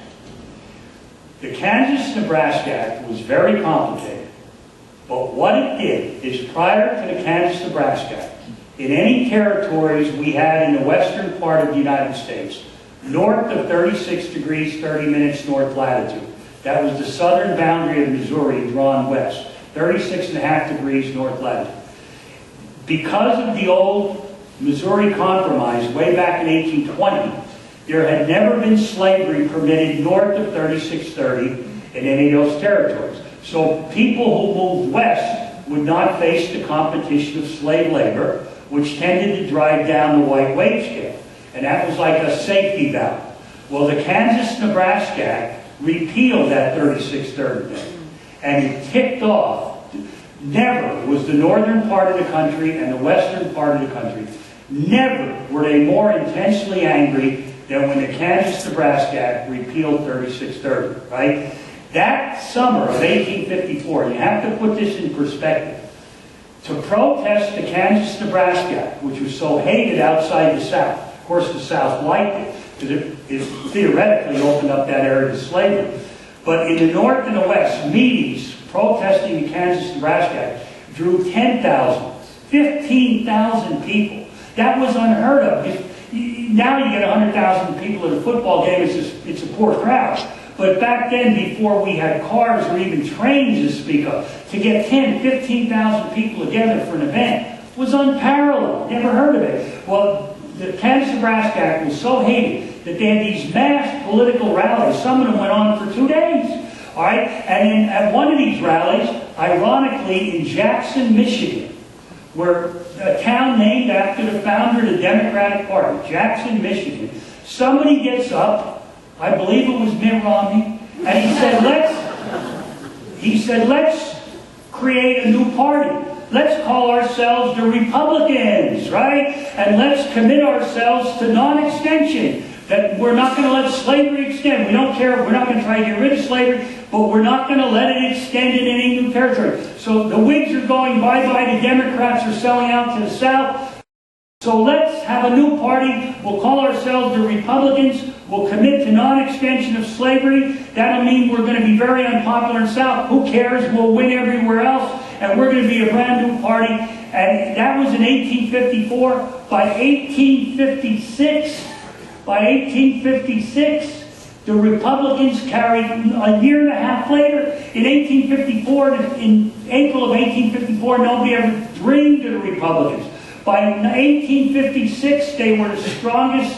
The Kansas-Nebraska Act was very complicated, but what it did is prior to the Kansas-Nebraska Act, in any territories we had in the western part of the United States, north of 36 degrees 30 minutes north latitude, that was the southern boundary of Missouri drawn west, 36.5 degrees north latitude. Because of the old Missouri Compromise way back in 1820, there had never been slavery permitted north of 3630 in any of those territories. So people who moved west would not face the competition of slave labor, which tended to drive down the white wage scale. And that was like a safety valve. Well, the Kansas-Nebraska Act repealed that 3630 thing. And it ticked off. Never was the northern part of the country and the western part of the country, never were they more intensely angry than when the Kansas-Nebraska Act repealed 3630, right? That summer of 1854, you have to put this in perspective, to protest the Kansas-Nebraska Act, which was so hated outside the South. Of course, the South liked it, because it theoretically opened up that area to slavery. But in the North and the West, meetings protesting the Kansas-Nebraska Act drew 10,000, 15,000 people. That was unheard of. Now you get 100,000 people at a football game, it's a poor crowd. But back then, before we had cars or even trains to speak of, to get 10, 15,000 people together for an event was unparalleled. Never heard of it. Well, the Kansas-Nebraska Act was so hated that they had these mass political rallies. Some of them went on for 2 days. All right? And then at one of these rallies, ironically, in Jackson, Michigan, where a town named after the founder of the Democratic Party, Jackson, Michigan, somebody gets up, I believe it was Mitt Romney, and he said, let's create a new party. Let's call ourselves the Republicans, right? And let's commit ourselves to non-extension. That we're not going to let slavery extend. We don't care. We're not going to try to get rid of slavery, but we're not going to let it extend in any new territory. So the Whigs are going bye-bye. The Democrats are selling out to the South. So let's have a new party. We'll call ourselves the Republicans. We'll commit to non-extension of slavery. That'll mean we're going to be very unpopular in the South. Who cares? We'll win everywhere else. And we're going to be a brand new party. And that was in 1854. By 1856, the Republicans carried, a year and a half later, in 1854, in April of 1854, nobody ever dreamed of the Republicans. By 1856, they were the strongest,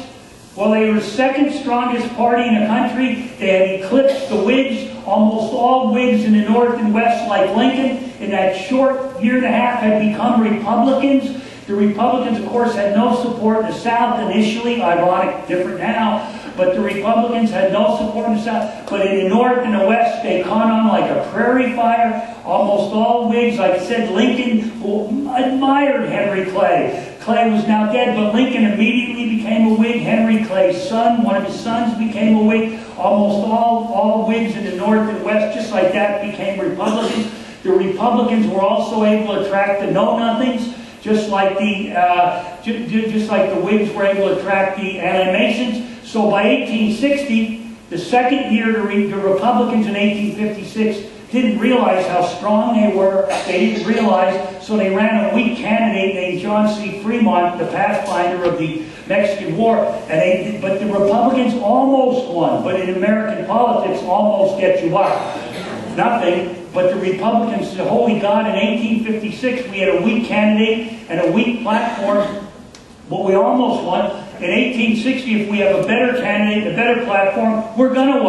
well, they were the second strongest party in the country. They had eclipsed the Whigs. Almost all Whigs in the North and West, like Lincoln, in that short year and a half had become Republicans. The Republicans, of course, had no support in the South initially. Ironic, different now. But the Republicans had no support in the South. But in the North and the West, they caught on like a prairie fire. Almost all Whigs, like I said, Lincoln, who admired Henry Clay. Clay was now dead, but Lincoln immediately became a Whig. Henry Clay's son, one of his sons, became a Whig. Almost all Whigs in the North and West, just like that, became Republicans. The Republicans were also able to attract the know-nothings, just like the Whigs were able to attract the anti-Masons. So by 1860, the second year, the Republicans in 1856 didn't realize how strong they were. They didn't realize, so they ran a weak candidate named John C. Fremont, the pathfinder of the Mexican War. But the Republicans almost won. But in American politics, almost gets you out. Nothing. But the Republicans said, holy God, in 1856 we had a weak candidate and a weak platform, but we almost won. In 1860, if we have a better candidate, a better platform, we're going to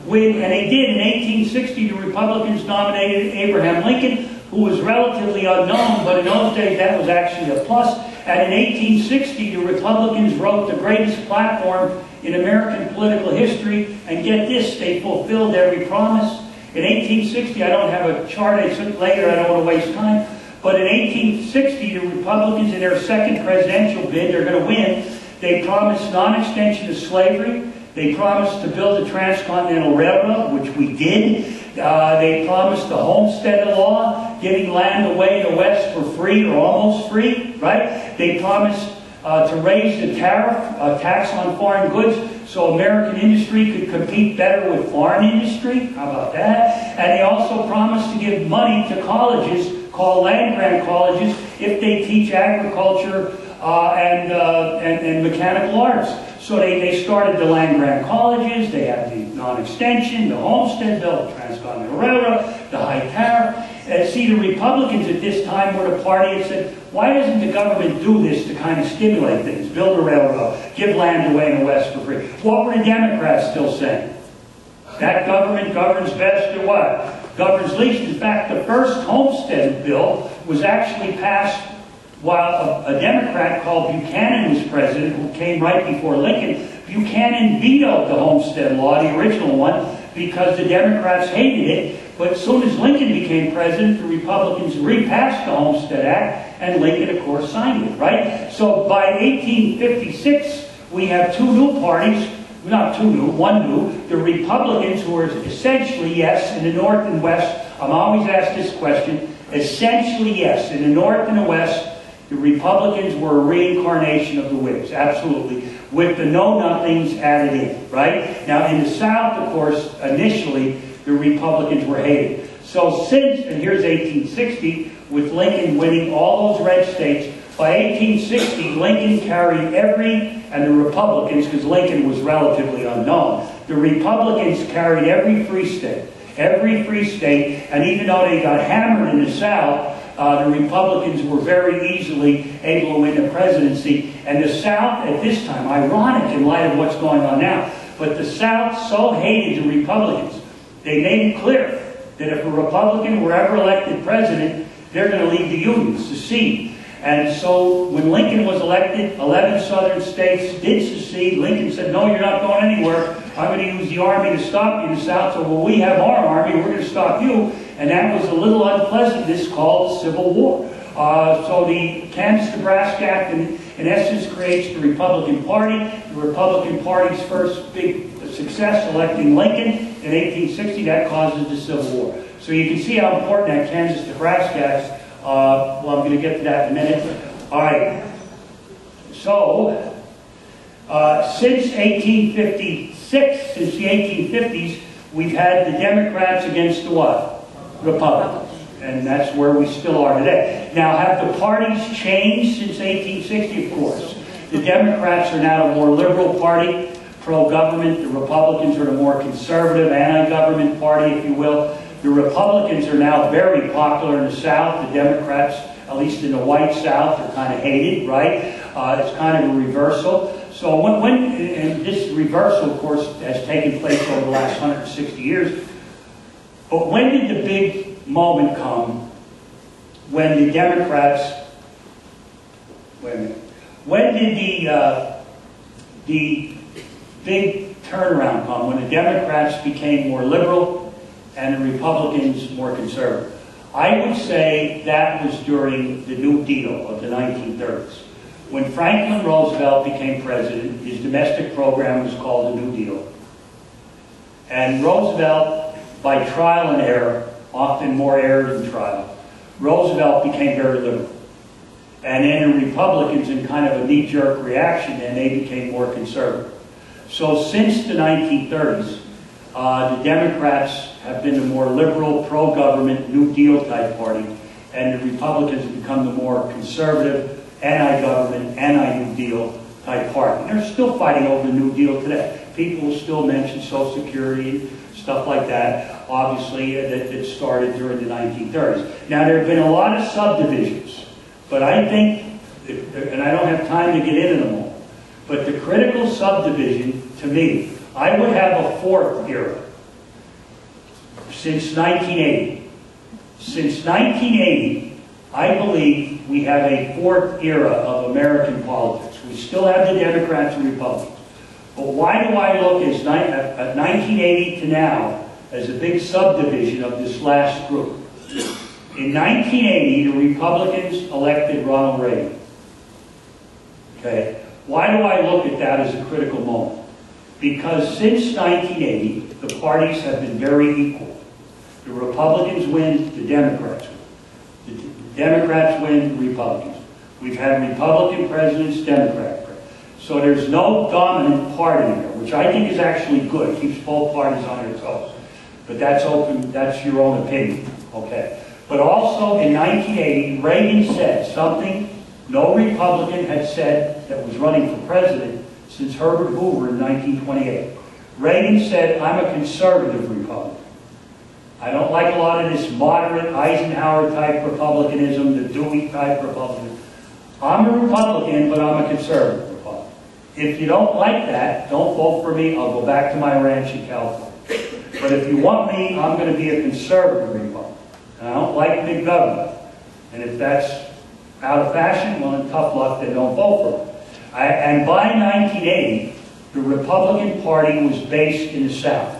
win. And they did. In 1860, the Republicans nominated Abraham Lincoln, who was relatively unknown, but in those days that was actually a plus. And in 1860, the Republicans wrote the greatest platform in American political history, and get this, they fulfilled every promise. In 1860, I don't have a chart, I took later, I don't want to waste time, but in 1860, the Republicans in their second presidential bid, they're going to win, they promised non-extension of slavery, they promised to build a transcontinental railroad, which we did, they promised the homestead law, giving land away in the West for free or almost free, right? They promised to raise the tariff, tax on foreign goods, so American industry could compete better with foreign industry. How about that? And they also promised to give money to colleges, called land-grant colleges, if they teach agriculture and mechanical arts. So they started the land-grant colleges, they had the non-extension, the homestead bill, the transcontinental railroad, the high tariff. See, the Republicans at this time were the party that said, why doesn't the government do this to kind of stimulate things? Build a railroad, give land away in the West for free. What were the Democrats still saying? That government governs best or what? Governs least. In fact, the first homestead bill was actually passed while a Democrat called Buchanan was president, who came right before Lincoln. Buchanan vetoed the homestead law, the original one, because the Democrats hated it. But as soon as Lincoln became president, the Republicans repassed the Homestead Act, and Lincoln, of course, signed it, right? So by 1856, we have two new parties, not two new, one new. The Republicans, who are essentially, yes, in the North and West. I'm always asked this question. Essentially, yes, in the North and the West, the Republicans were a reincarnation of the Whigs, absolutely, with the know-nothings added in, right? Now, in the South, of course, initially, the Republicans were hated. So since, and here's 1860, with Lincoln winning all those red states, by 1860, Lincoln carried and the Republicans, because Lincoln was relatively unknown, the Republicans carried every free state, and even though they got hammered in the South, the Republicans were very easily able to win the presidency. And the South, at this time, ironic in light of what's going on now, but the South so hated the Republicans, they made it clear that if a Republican were ever elected president, they're going to leave the Union, secede. And so when Lincoln was elected, 11 southern states did secede. Lincoln said, no, you're not going anywhere. I'm going to use the army to stop you. The South said, well, we have our army, we're going to stop you. And that was a little unpleasantness called the Civil War. So the Kansas-Nebraska Act, in essence, creates the Republican Party. The Republican Party's first big success, electing Lincoln in 1860, that causes the Civil War. So you can see how important that Kansas-Nebraska Act. Well, I'm going to get to that in a minute. All right. So, since 1856, since the 1850s, we've had the Democrats against the what? Republicans. And that's where we still are today. Now, have the parties changed since 1860? Of course. The Democrats are now a more liberal party, pro-government. The Republicans are the more conservative, anti-government party, if you will. The Republicans are now very popular in the South. The Democrats, at least in the white South, are kind of hated, right? It's kind of a reversal. So and this reversal, of course, has taken place over the last 160 years. But when did the big moment come when the Democrats, wait a minute, when did the big turnaround come? When the Democrats became more liberal and the Republicans more conservative. I would say that was during the New Deal of the 1930s. When Franklin Roosevelt became president, his domestic program was called the New Deal. And Roosevelt, by trial and error, often more error than trial, Roosevelt became very liberal. And then the Republicans, in kind of a knee-jerk reaction, and they became more conservative. So since the 1930s, the Democrats have been the more liberal, pro-government, New Deal type party, and the Republicans have become the more conservative, anti-government, anti-New Deal type party. And they're still fighting over the New Deal today. People will still mention Social Security and stuff like that, obviously, that started during the 1930s. Now, there have been a lot of subdivisions, but I think, and I don't have time to get into them all, but the critical subdivision, to me, I would have a fourth era. Since 1980. Since 1980, I believe we have a fourth era of American politics. We still have the Democrats and Republicans. But why do I look at 1980 to now as a big subdivision of this last group? In 1980, the Republicans elected Ronald Reagan. Okay? Why do I look at that as a critical moment? Because since 1980, the parties have been very equal. The Republicans win, the Democrats win. The Democrats win, the Republicans. We've had Republican presidents, Democratic presidents. So there's no dominant party there, which I think is actually good. It keeps both parties on their toes. But that's open, that's your own opinion. Okay. But also in 1980, Reagan said something no Republican had said that was running for president since Herbert Hoover in 1928. Reagan said, I'm a conservative Republican. I don't like a lot of this moderate Eisenhower-type Republicanism, the Dewey-type Republicanism. I'm a Republican, but I'm a conservative Republican. If you don't like that, don't vote for me. I'll go back to my ranch in California. But if you want me, I'm going to be a conservative Republican. And I don't like big government. And if that's out of fashion, well, then tough luck, then don't vote for me. And by 1980, the Republican Party was based in the South.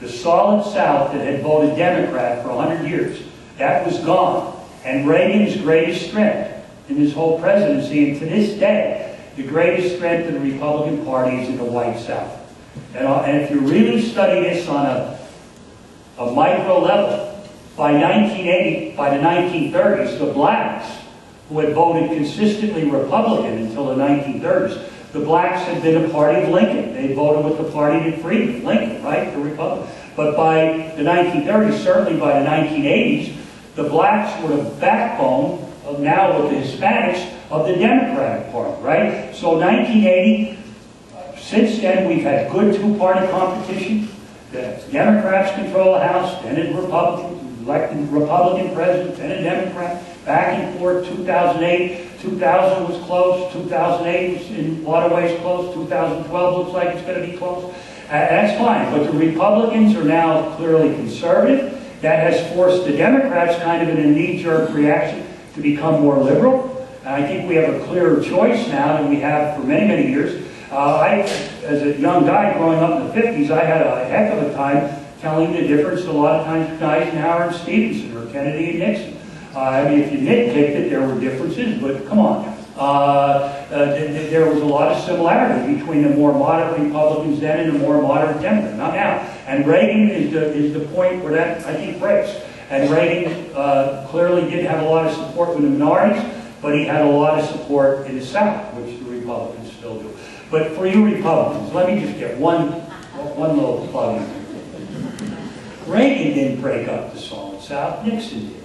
The solid South that had voted Democrat for 100 years, that was gone. And Reagan's greatest strength in his whole presidency, and to this day, the greatest strength of the Republican Party is in the white South. And if you really study this on a micro level, by 1980, by the 1930s, the blacks, who had voted consistently Republican until the 1930s, the blacks had been a party of Lincoln. They voted with the party that freed Lincoln, right? The Republican. But by the 1930s, certainly by the 1980s, the blacks were the backbone of now with the Hispanics of the Democratic Party, right? So 1980, since then we've had good two-party competition. The Democrats control the House, then it's Republicans, elected Republican president, then a Democrat, back and forth. 2008, 2000 was close, 2008 was in a lot of ways close, 2012 looks like it's going to be close. That's fine, but the Republicans are now clearly conservative, That has forced the Democrats kind of in a knee-jerk reaction to become more liberal. And I think we have a clearer choice now than we have for many, many years. As a young guy growing up in the 50s, I had a heck of a time telling the difference a lot of times between Eisenhower and Stevenson or Kennedy and Nixon. I mean, if you nitpicked it, there were differences, but come on. There was a lot of similarity between the more moderate Republicans then and the more moderate Democrats. Not now. And Reagan is the point where that, I think, breaks. And Reagan clearly did have a lot of support with the minorities, but he had a lot of support in the South, which the Republicans still do. But for you Republicans, let me just get one little plug in. Reagan didn't break up the Solid South, Nixon did.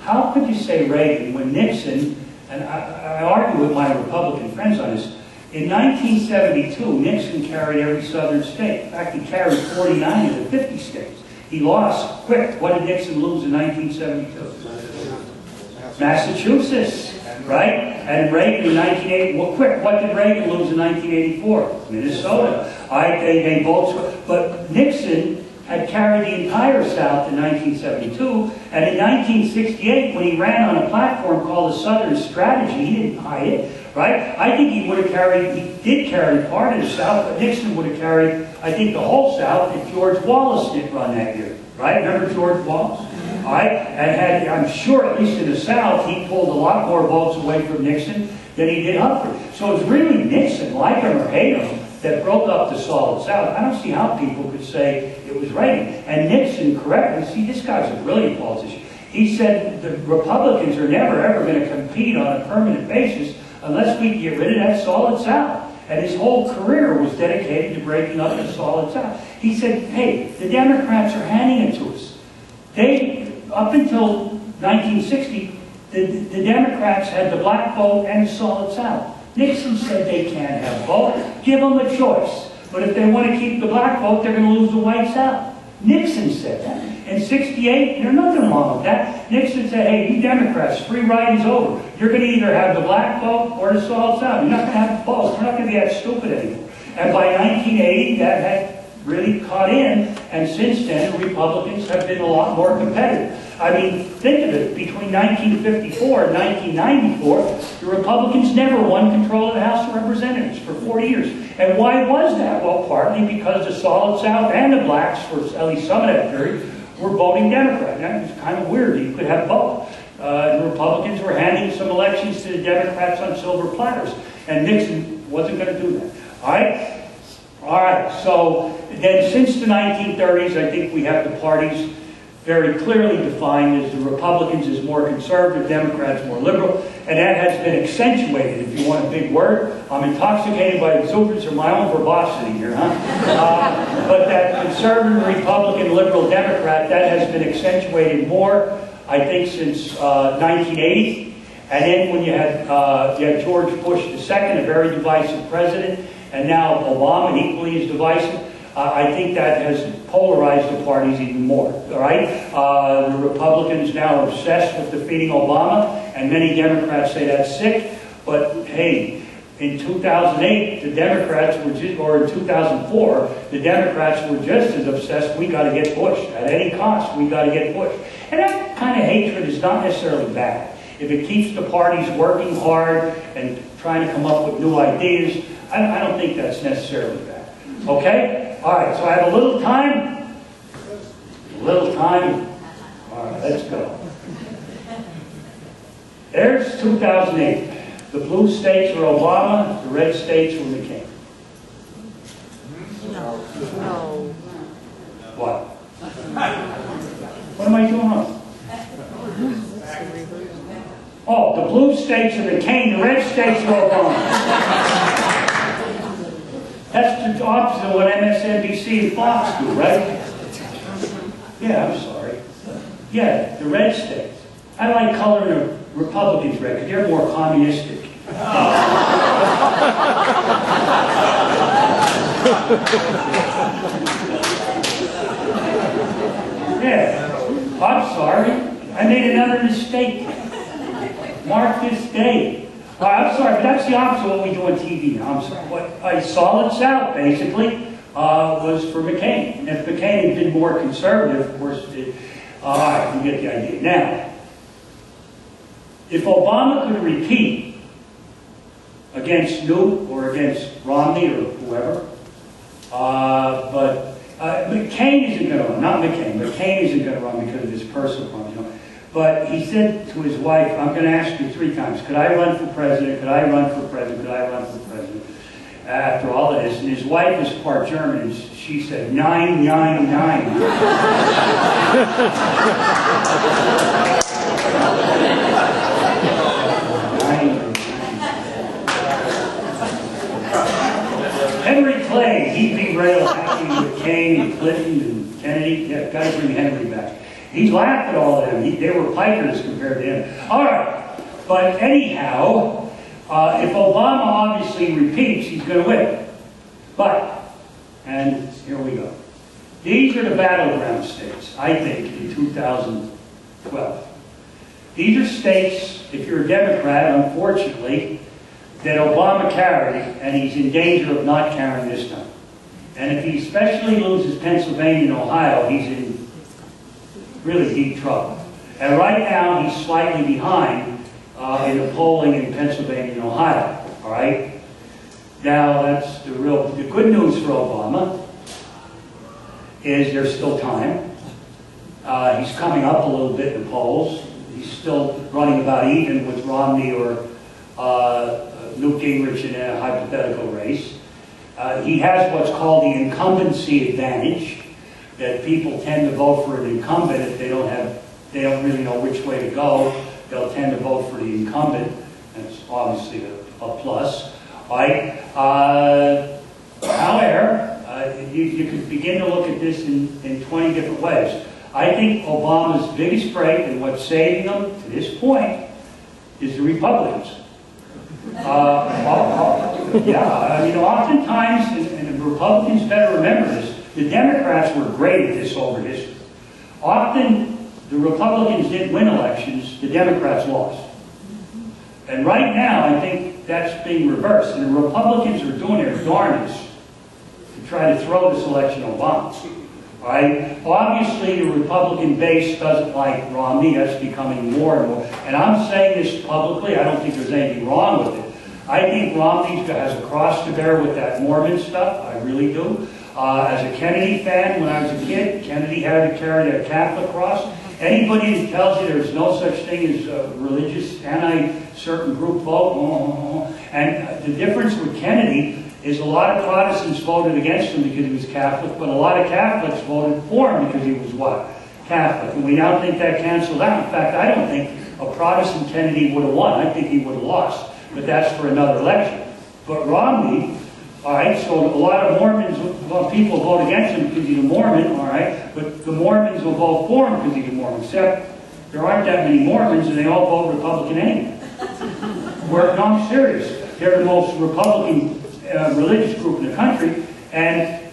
How could you say Reagan when Nixon, and I argue with my Republican friends on this, in 1972, Nixon carried every southern state. In fact, he carried 49 of the 50 states. He lost, quick, what did Nixon lose in 1972? Massachusetts, right? And Reagan in 1980, well, quick, what did Reagan lose in 1984? Minnesota. They both, but Nixon had carried the entire South in 1972, and in 1968, when he ran on a platform called the Southern Strategy, he didn't hide it, right? I think he would have carried, he did carry part of the South, but Nixon would have carried, I think, the whole South if George Wallace didn't run that year, right? Remember George Wallace? All right? And I'm sure, at least in the South, he pulled a lot more votes away from Nixon than he did Humphrey. So it's really Nixon, like him or hate him, that broke up the Solid South. I don't see how people could say it was Reagan. And Nixon correctly, see, this guy's a brilliant politician. He said the Republicans are never, ever going to compete on a permanent basis unless we get rid of that Solid South. And his whole career was dedicated to breaking up the Solid South. He said, hey, the Democrats are handing it to us. Up until 1960, the Democrats had the black vote and the Solid South. Nixon said they can't have both. Give them a choice. But if they want to keep the black vote, they're going to lose the white South. Nixon said that. In 68, there's nothing wrong with that. Nixon said, hey, you Democrats, free ride is over. You're going to either have the black vote or the Solid South. You're not going to have both. We're not going to be that stupid anymore. And by 1980, that had really caught in. And since then, the Republicans have been a lot more competitive. I mean, think of it. Between 1954 and 1994, the Republicans never won control of the House of Representatives for 40 years. And why was that? Well, partly because the Solid South and the blacks, for at least some of that period, were voting Democrat. That was kind of weird. You could have both. The Republicans were handing some elections to the Democrats on silver platters. And Nixon wasn't going to do that. All right? All right. So then since the 1930s, I think we have the parties very clearly defined as the Republicans as more conservative, Democrats more liberal, and that has been accentuated, if you want a big word. I'm intoxicated by the exuberance of my own verbosity here, huh? But that conservative, Republican, liberal, Democrat, that has been accentuated more, I think, since 1980. And then when you had George Bush II, a very divisive president, and now Obama, equally as divisive, I think that has polarized the parties even more, all right? The Republicans now are obsessed with defeating Obama, and many Democrats say that's sick, but hey, in 2008, the Democrats were just, or in 2004, the Democrats were just as obsessed, we got to get Bush. At any cost, we got to get Bush. And that kind of hatred is not necessarily bad. If it keeps the parties working hard and trying to come up with new ideas, I don't think that's necessarily bad. Okay? All right, so I have a little time. A little time. All right, let's go. There's 2008. The blue states were Obama, the red states were McCain. No. What? What am I doing wrong? Oh, the blue states are McCain, the red states are Obama. That's the opposite of what MSNBC and Fox do, right? Yeah, I'm sorry. Yeah, the red states. I like coloring the Republicans red because they're more communistic. Yeah, I'm sorry. I made another mistake. Mark this day. I'm sorry, but that's the opposite of what we do on TV now. I'm sorry. What a Solid South, basically, was for McCain. And if McCain had been more conservative, of course, All right, you get the idea. Now, if Obama could repeat against Newt or against Romney or whoever, but McCain isn't going to run. Not McCain. McCain isn't going to run because of his personal problems. You know. But he said to his wife, I'm going to ask you 3 times, could I run for president? Could I run for president? Could I run for president? After all of this, and his wife is part German, and she said, 999. Henry Clay, he derailed acting with Kane and Clinton and Kennedy. Yeah, got to bring Henry back. He laughed at all of them. They were pikers compared to him. All right, but anyhow, if Obama obviously repeats, he's going to win. But, and here we go. These are the battleground states, I think, in 2012. These are states, if you're a Democrat, unfortunately, that Obama carried, and he's in danger of not carrying this time. And if he especially loses Pennsylvania and Ohio, he's in really deep trouble. And right now, he's slightly behind in the polling in Pennsylvania and Ohio. All right? Now, that's the good news for Obama is there's still time. He's coming up a little bit in the polls. He's still running about even with Romney or Newt Gingrich in a hypothetical race. He has what's called the incumbency advantage, that people tend to vote for an incumbent if they don't really know which way to go. They'll tend to vote for the incumbent. That's obviously a plus, right? However, you can begin to look at this in 20 different ways. I think Obama's biggest break and what's saving him to this point is the Republicans. Oftentimes, and the Republicans better remember this, the Democrats were great at this over history. Often, the Republicans didn't win elections, the Democrats lost. And right now, I think that's being reversed. And the Republicans are doing their darndest to try to throw this election Obama. Right? Obviously, the Republican base doesn't like Romney. That's becoming more and more. And I'm saying this publicly. I don't think there's anything wrong with it. I think Romney has a cross to bear with that Mormon stuff. I really do. As a Kennedy fan, when I was a kid, Kennedy had to carry that Catholic cross. Anybody that tells you there's no such thing as a religious, anti-certain group vote, and the difference with Kennedy is a lot of Protestants voted against him because he was Catholic, but a lot of Catholics voted for him because he was what? Catholic. And we now think that canceled out. In fact, I don't think a Protestant Kennedy would have won. I think he would have lost. But that's for another election. But Romney, all right, so a lot of Mormons, people vote against him because he's a Mormon, all right, but the Mormons will vote for him because he's a Mormon, except there aren't that many Mormons and they all vote Republican anyway. No, I'm serious. They're the most Republican religious group in the country, and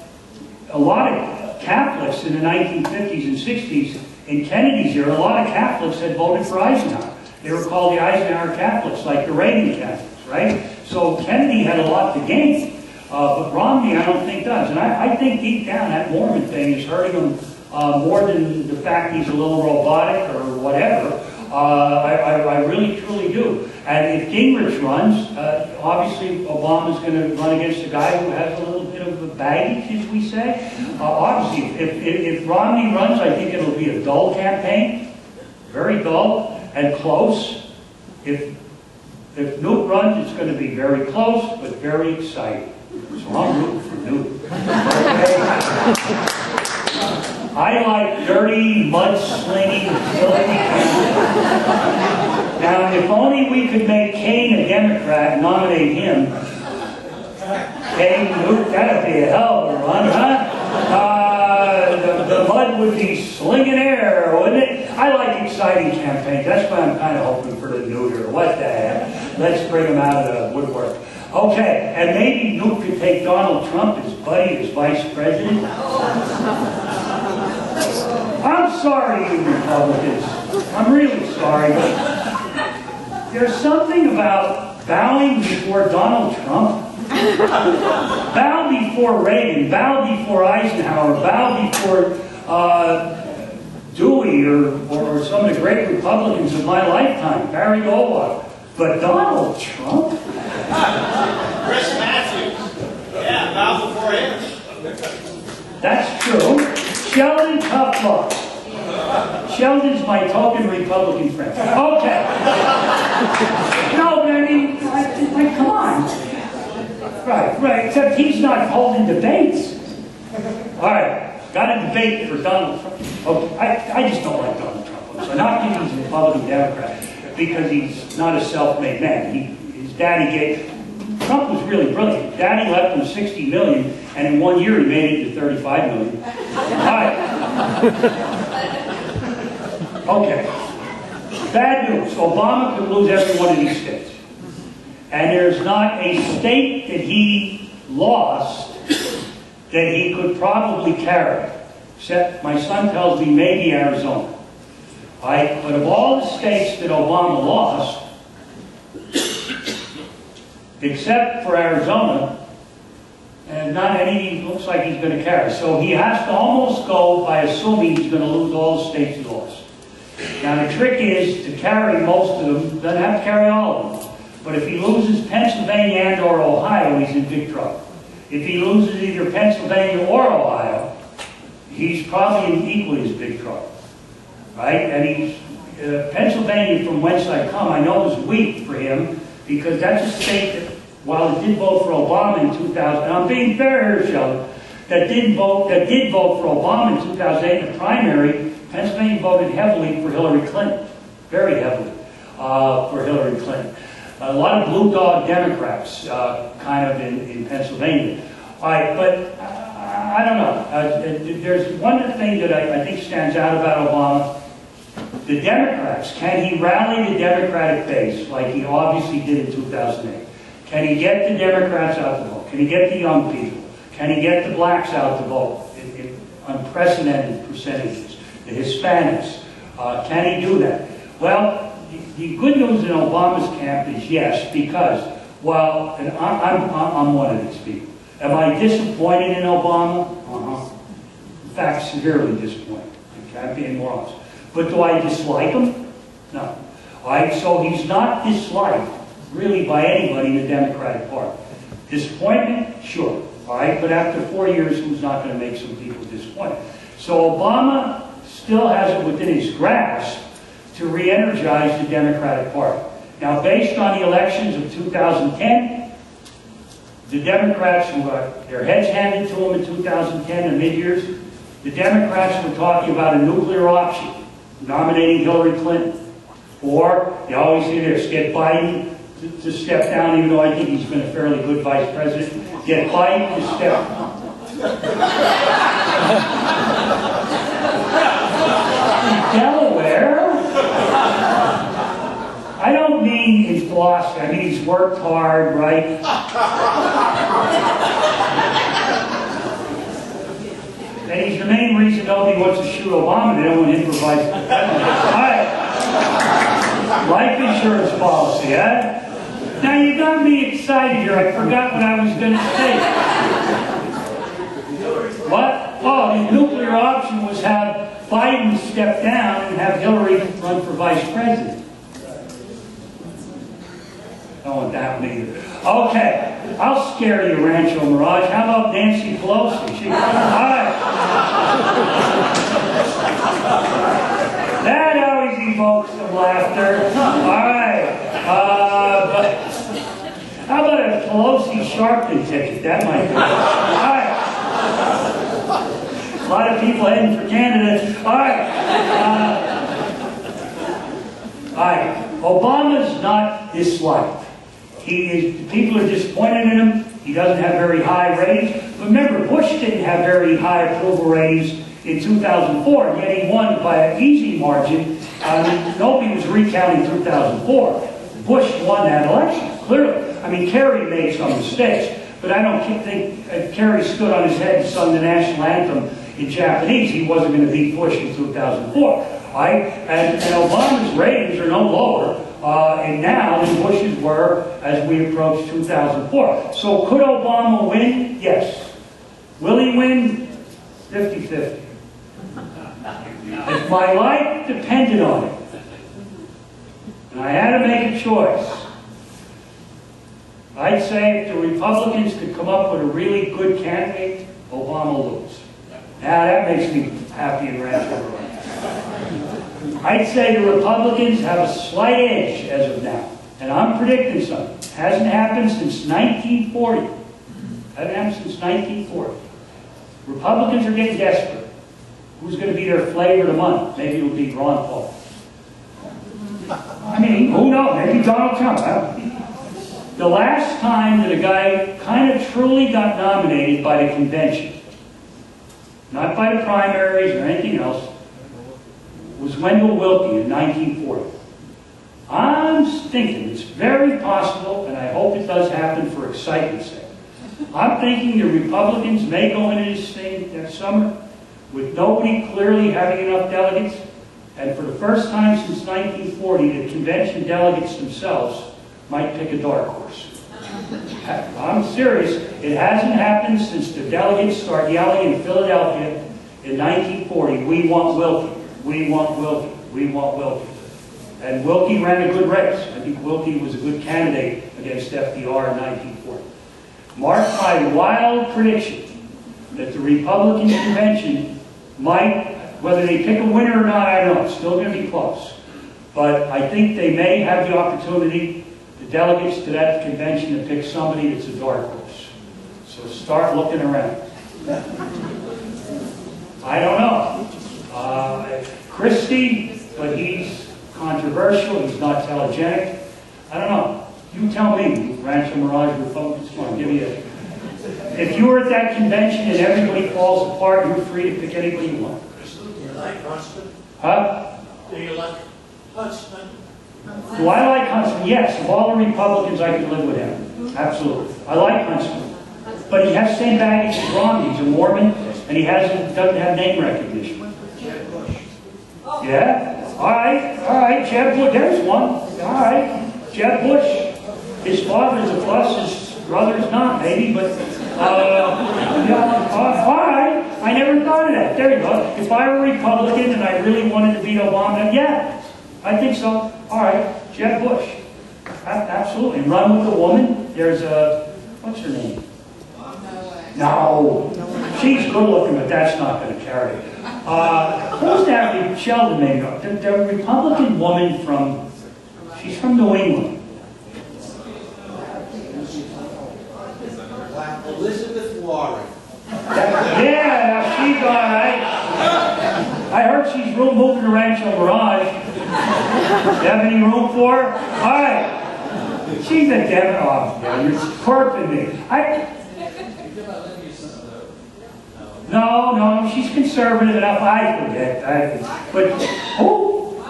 a lot of Catholics in the 1950s and 60s, in Kennedy's era, a lot of Catholics had voted for Eisenhower. They were called the Eisenhower Catholics, like the Reagan Catholics, right? So Kennedy had a lot to gain, but Romney I don't think does. And I think deep down that Mormon thing is hurting him more than the fact he's a little robotic or whatever. I really, truly do. And if Gingrich runs, obviously Obama's going to run against a guy who has a little bit of a baggage, as we say. Obviously, if Romney runs, I think it'll be a dull campaign, very dull and close. If Newt runs, it's going to be very close, but very exciting. So I'm rooting for Newt. I like dirty, mud-slinging, filthy. Now, if only we could make Kane a Democrat and nominate him. Kane, Newt, that'd be a hell of a run, huh? The mud would be slinging air, wouldn't it? I like exciting campaigns. That's why I'm kind of hoping for the Newt or what the heck. Let's bring him out of the woodwork. Okay, and maybe Newt could take Donald Trump, his buddy, as vice president. I'm sorry, you Republicans. I'm really sorry, but there's something about bowing before Donald Trump. Bow before Reagan, bow before Eisenhower, bow before Dewey or some of the great Republicans of my lifetime, Barry Goldwater. But Donald Trump? Chris Matthews. Yeah, about before him. That's true. Sheldon, tough luck. Sheldon's my token Republican friend. Okay. No, but I mean, like, come on. Right. Except he's not holding debates. All right. Got a debate for Donald Trump. Okay. I just don't like Donald Trump. So not because he's a Republican Democrat, because he's not a self-made man. His daddy gave... Trump was really brilliant. Daddy left him $60 million, and in 1 year he made it to $35 million. All right. Okay. Bad news. Obama could lose every one of these states. And there's not a state that he lost that he could probably carry. Except, my son tells me, maybe Arizona. All right? But of all the states that Obama lost, except for Arizona, and not any looks like he's going to carry. So he has to almost go by assuming he's going to lose all the states he lost. Now the trick is to carry most of them, doesn't have to carry all of them. But if he loses Pennsylvania and or Ohio, he's in big trouble. If he loses either Pennsylvania or Ohio, he's probably in equally as big trouble. Right? And he's, Pennsylvania, from whence I come, I know is weak for him, because that's a state that, while it did vote for Obama in 2000, and I'm being fair here, Sheldon, that did vote for Obama in 2008 in the primary. Pennsylvania voted heavily for Hillary Clinton, very heavily for Hillary Clinton. A lot of blue dog Democrats kind of in Pennsylvania. All right, but I don't know. There's one thing that I think stands out about Obama. The Democrats, can he rally the Democratic base like he obviously did in 2008? Can he get the Democrats out to vote? Can he get the young people? Can he get the blacks out to vote in unprecedented percentages? The Hispanics, can he do that? Well, the good news in Obama's camp is yes, because while, and I'm one of these people. Am I disappointed in Obama? In fact, severely disappointed. I can't be any more honest. But do I dislike him? No. All right, so he's not disliked really by anybody in the Democratic Party. Disappointment? Sure. All right, but after 4 years, who's not going to make some people disappointed? So Obama still has it within his grasp to re-energize the Democratic Party. Now, based on the elections of 2010, the Democrats who got their heads handed to them in 2010, the mid-years, the Democrats were talking about a nuclear option, nominating Hillary Clinton. Or, they always say this, get Biden to step down, even though I think he's been a fairly good vice president. Get Biden to step down. Delaware? I don't mean his philosophy. I mean he's worked hard, right? And he's the main reason nobody wants to shoot Obama. They don't want him to vice president. All right. Life insurance policy, huh? Now you got me excited here. I forgot what I was going to say. What? Oh, the nuclear option was have Biden step down and have Hillary run for vice president. I don't want that one either. Okay, I'll scare you, Rancho Mirage. How about Nancy Pelosi? All right. That always evokes some laughter. All right. How about a Pelosi Sharpton ticket? That might be. All right. A lot of people heading for Canada. All right. All right. Obama's not disliked. People are disappointed in him. He doesn't have very high ratings. But remember, Bush didn't have very high approval ratings in 2004, and yet he won by an easy margin. Nobody was recounting 2004. Bush won that election, clearly. I mean, Kerry made some mistakes, but I don't think Kerry stood on his head and sung the national anthem in Japanese. He wasn't going to beat Bush in 2004. Right? And Obama's ratings are no lower and now than Bush's were as we approach 2004. So could Obama win? Yes. Will he win? 50-50. If my life depended on it, and I had to make a choice, I'd say if the Republicans could come up with a really good candidate, Obama lose. Now that makes me happy and rancho. I'd say the Republicans have a slight edge as of now. And I'm predicting something. Hasn't happened since 1940. Hasn't happened since 1940. Republicans are getting desperate. Who's going to be their flavor of the month? Maybe it'll be Ron Paul. I mean, who knows? Maybe Donald Trump. The last time that a guy kind of truly got nominated by the convention, not by the primaries or anything else, was Wendell Willkie in 1940. I'm thinking it's very possible, and I hope it does happen for excitement's sake. I'm thinking the Republicans may go into this thing next summer with nobody clearly having enough delegates, and for the first time since 1940, the convention delegates themselves might pick a dark horse. I'm serious. It hasn't happened since the delegates started yelling in Philadelphia in 1940, "We want Willkie, we want Willkie, we want Willkie." And Willkie ran a good race. I think Willkie was a good candidate against FDR in 1940. Mark my wild prediction that the Republican convention might, whether they pick a winner or not, I don't know. It's still going to be close. But I think they may have the opportunity, the delegates to that convention, to pick somebody that's a dark horse. So start looking around. I don't know. Christie, but he's controversial, he's not telegenic. I don't know. You tell me, Rancho Mirage Republicans. Come on, give me a... If you were at that convention and everybody falls apart, you're free to pick anybody you want. Do you like Huntsman? Huh? Do you like Huntsman? Do I like Huntsman? Yes. Of all the Republicans, I could live with him. Absolutely. I like Huntsman. But he has the same baggage as Romney. He's a Mormon, and he doesn't have name recognition. Yeah? All right, Jeb Bush, there's one. All right, Jeb Bush. His father's a plus, his brother's not, maybe, but, yeah, all right. I never thought of that. There you go. If I were a Republican and I really wanted to beat Obama, yeah, I think so. All right, Jeb Bush. Absolutely. And run with a woman. There's what's her name? No. She's good looking, but that's not going to carry it. Who's that Sheldon name? The Republican woman from, she's from New England. Elizabeth Warren. Yeah, she's all right. I heard she's moving to Rancho Mirage. You have any room for her? All right. She's a Democrat. You're corping me. No, she's conservative enough. I forget. But who?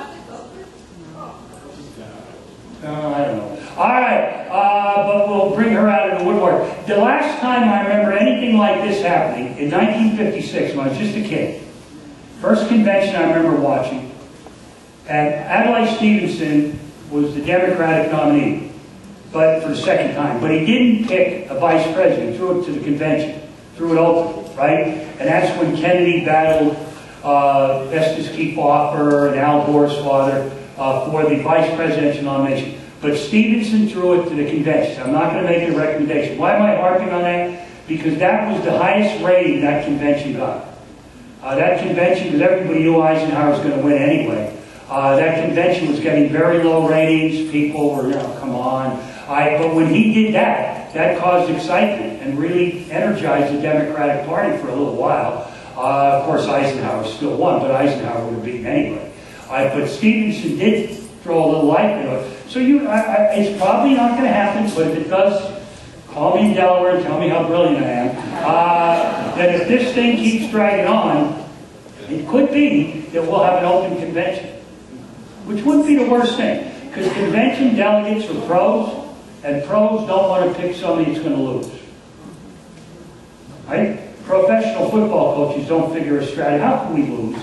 I don't know. All right, but we'll bring her out of the woodwork. The last time I remember anything like this happening, in 1956, when I was just a kid, first convention I remember watching, and Adlai Stevenson was the Democratic nominee, but for the second time. But he didn't pick a vice president. He threw it to the convention, threw it open, right? And that's when Kennedy battled Estes Kefauver and Al Gore's father for the vice presidential nomination. But Stevenson threw it to the convention. I'm not going to make a recommendation. Why am I harping on that? Because that was the highest rating that convention got. That convention, because everybody knew Eisenhower was going to win anyway. That convention was getting very low ratings. People were, come on. But when he did that, that caused excitement and really energized the Democratic Party for a little while. Of course, Eisenhower still won, but Eisenhower would have beaten anyway. But Stevenson did throw a little life into it. So it's probably not going to happen, but if it does, call me in Delaware and tell me how brilliant I am. That if this thing keeps dragging on, it could be that we'll have an open convention, which wouldn't be the worst thing, because convention delegates are pros, and pros don't want to pick somebody that's going to lose. Right? Professional football coaches don't figure a strategy. How can we lose?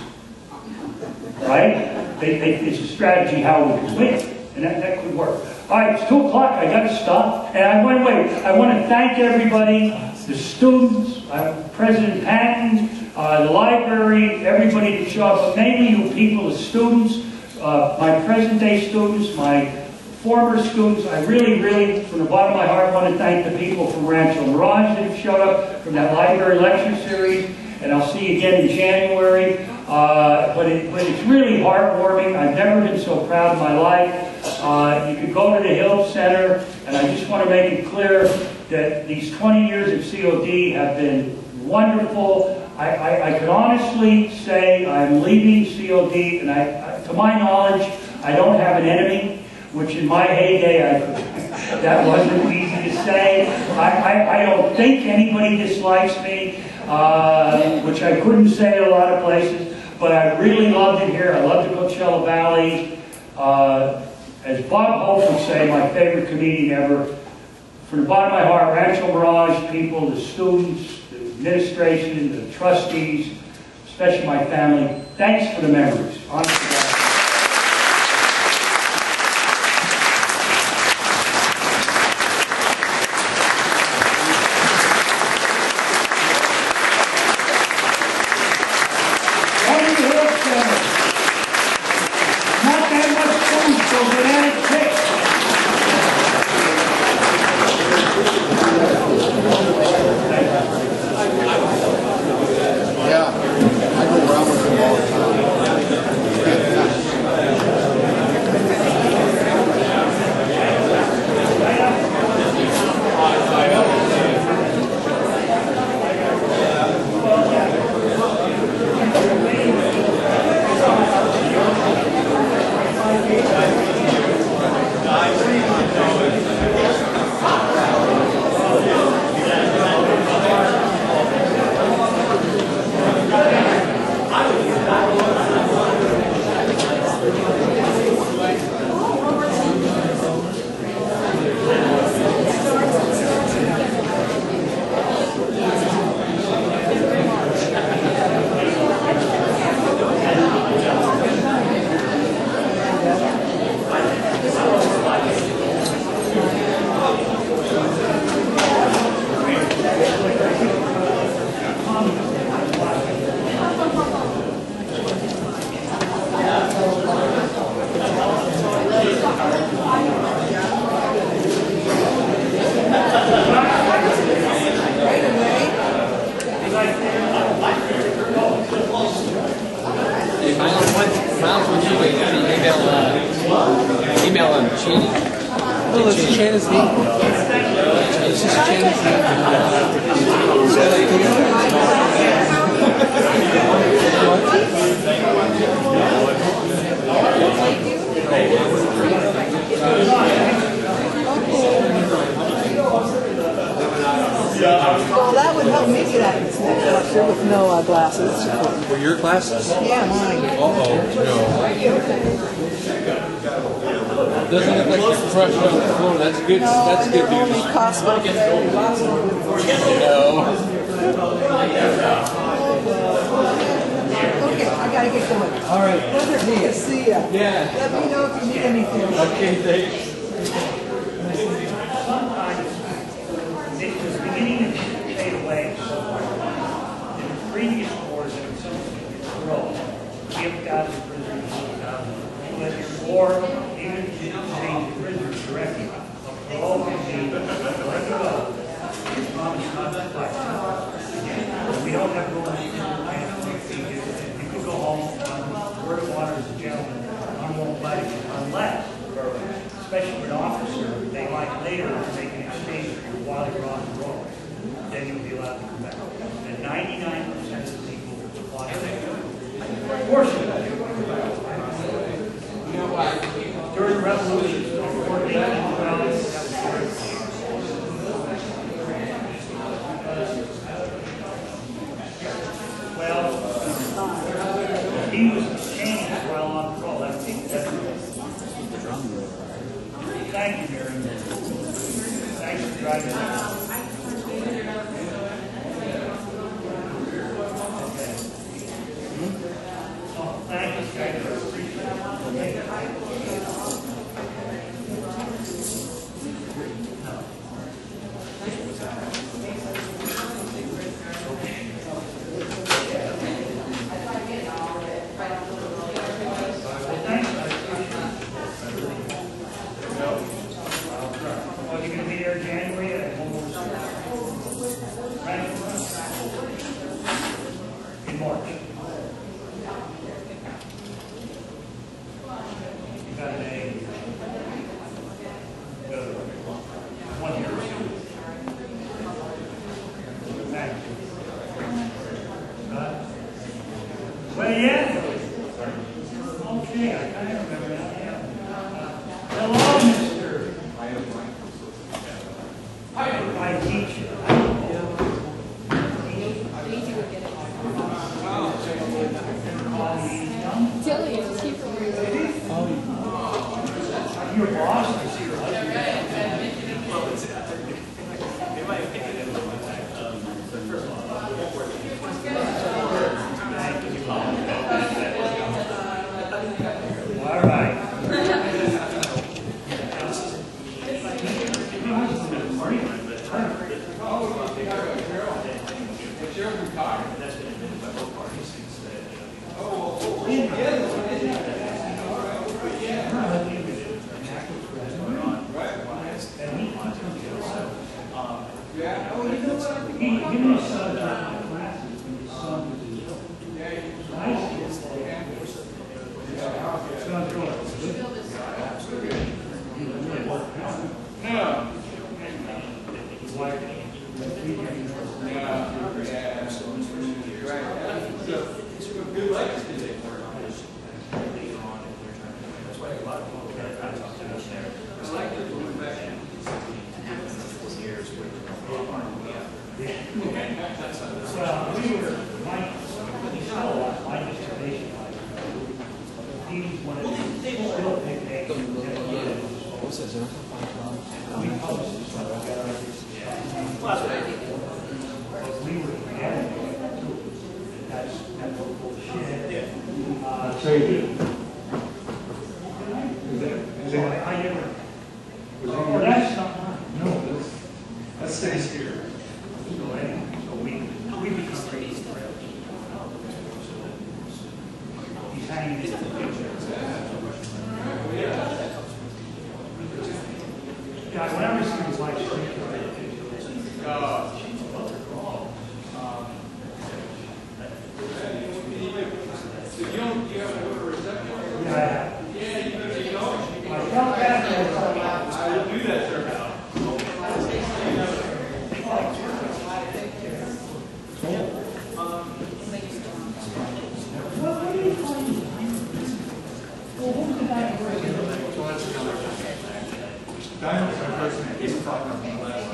Right? It's a strategy how we can win. And that could work. All right, it's 2 o'clock. I got to stop. And I want to thank everybody, the students, President Patton, the library, everybody that showed up, but mainly you people, the students, my present-day students, my former students. I really, really, from the bottom of my heart, want to thank the people from Rancho Mirage that have showed up from that library lecture series. And I'll see you again in January. But it's really heartwarming. I've never been so proud in my life. You could go to the Hill Center, and I just want to make it clear that these 20 years of COD have been wonderful. I could honestly say I'm leaving COD, and to my knowledge, I don't have an enemy, which in my heyday, that wasn't easy to say. I don't think anybody dislikes me, which I couldn't say in a lot of places. But I really loved it here. I loved the Coachella Valley. As Bob Hope would say, my favorite comedian ever. From the bottom of my heart, Rancho Mirage people, the students, the administration, the trustees, especially my family, thanks for the memories. Honest to God. Well, that would help me get out of this next lecture with no glasses. Were your glasses? Yeah, mine. Uh-oh, no. Doesn't look like you're crushed on the floor. That's good. No, That's good they're only news. Costco glasses. No. Okay, I gotta get going. All right. Pleasure. See ya. Yeah. Let me know if you need anything. Okay, thanks. Sometimes it was beginning to fade away. So in the previous wars, there was something grow. Gift out of the prisoners, but in war, even if you didn't change the prisoners directly, parole can be let go. It's promised not to fight. We don't have rules. You could go home on word of honor as a gentleman. I won't fight again unless, especially for an officer, they like later to make an exchange for you while you're on the roll. Then you'll be allowed to come back. And 99% of the people want to take it. Fortunately, during revolutions, before 1812, well, he was changed while on parole. That's thank you, Mary. Thanks for driving. Okay. Oh, thank you, guys. I appreciate it. All right.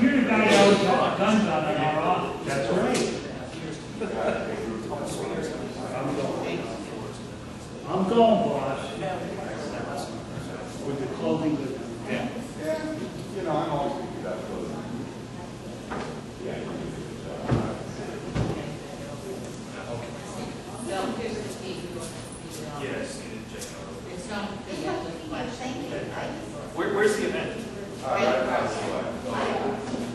You're the guy that always got guns on in our office. That's right. I'm going, boss. With the clothing. Yeah, you know, I'm always thinking about clothing. Yeah. Yes. It's not the Where's the event? Right past the way.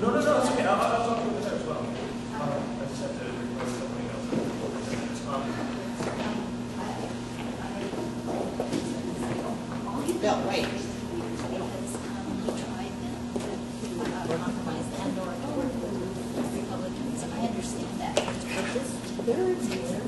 No, it's okay. I'll talk to you there as well. I just have to request something else. Bill, wait. Because he tried to compromise and or Republicans, and I understand that. But this third year,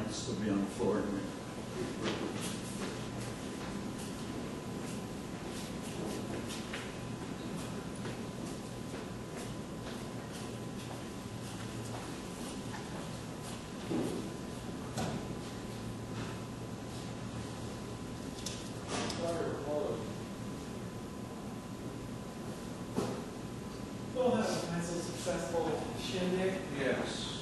might still be on the floor. We'll have a nice and successful shindig. Yes.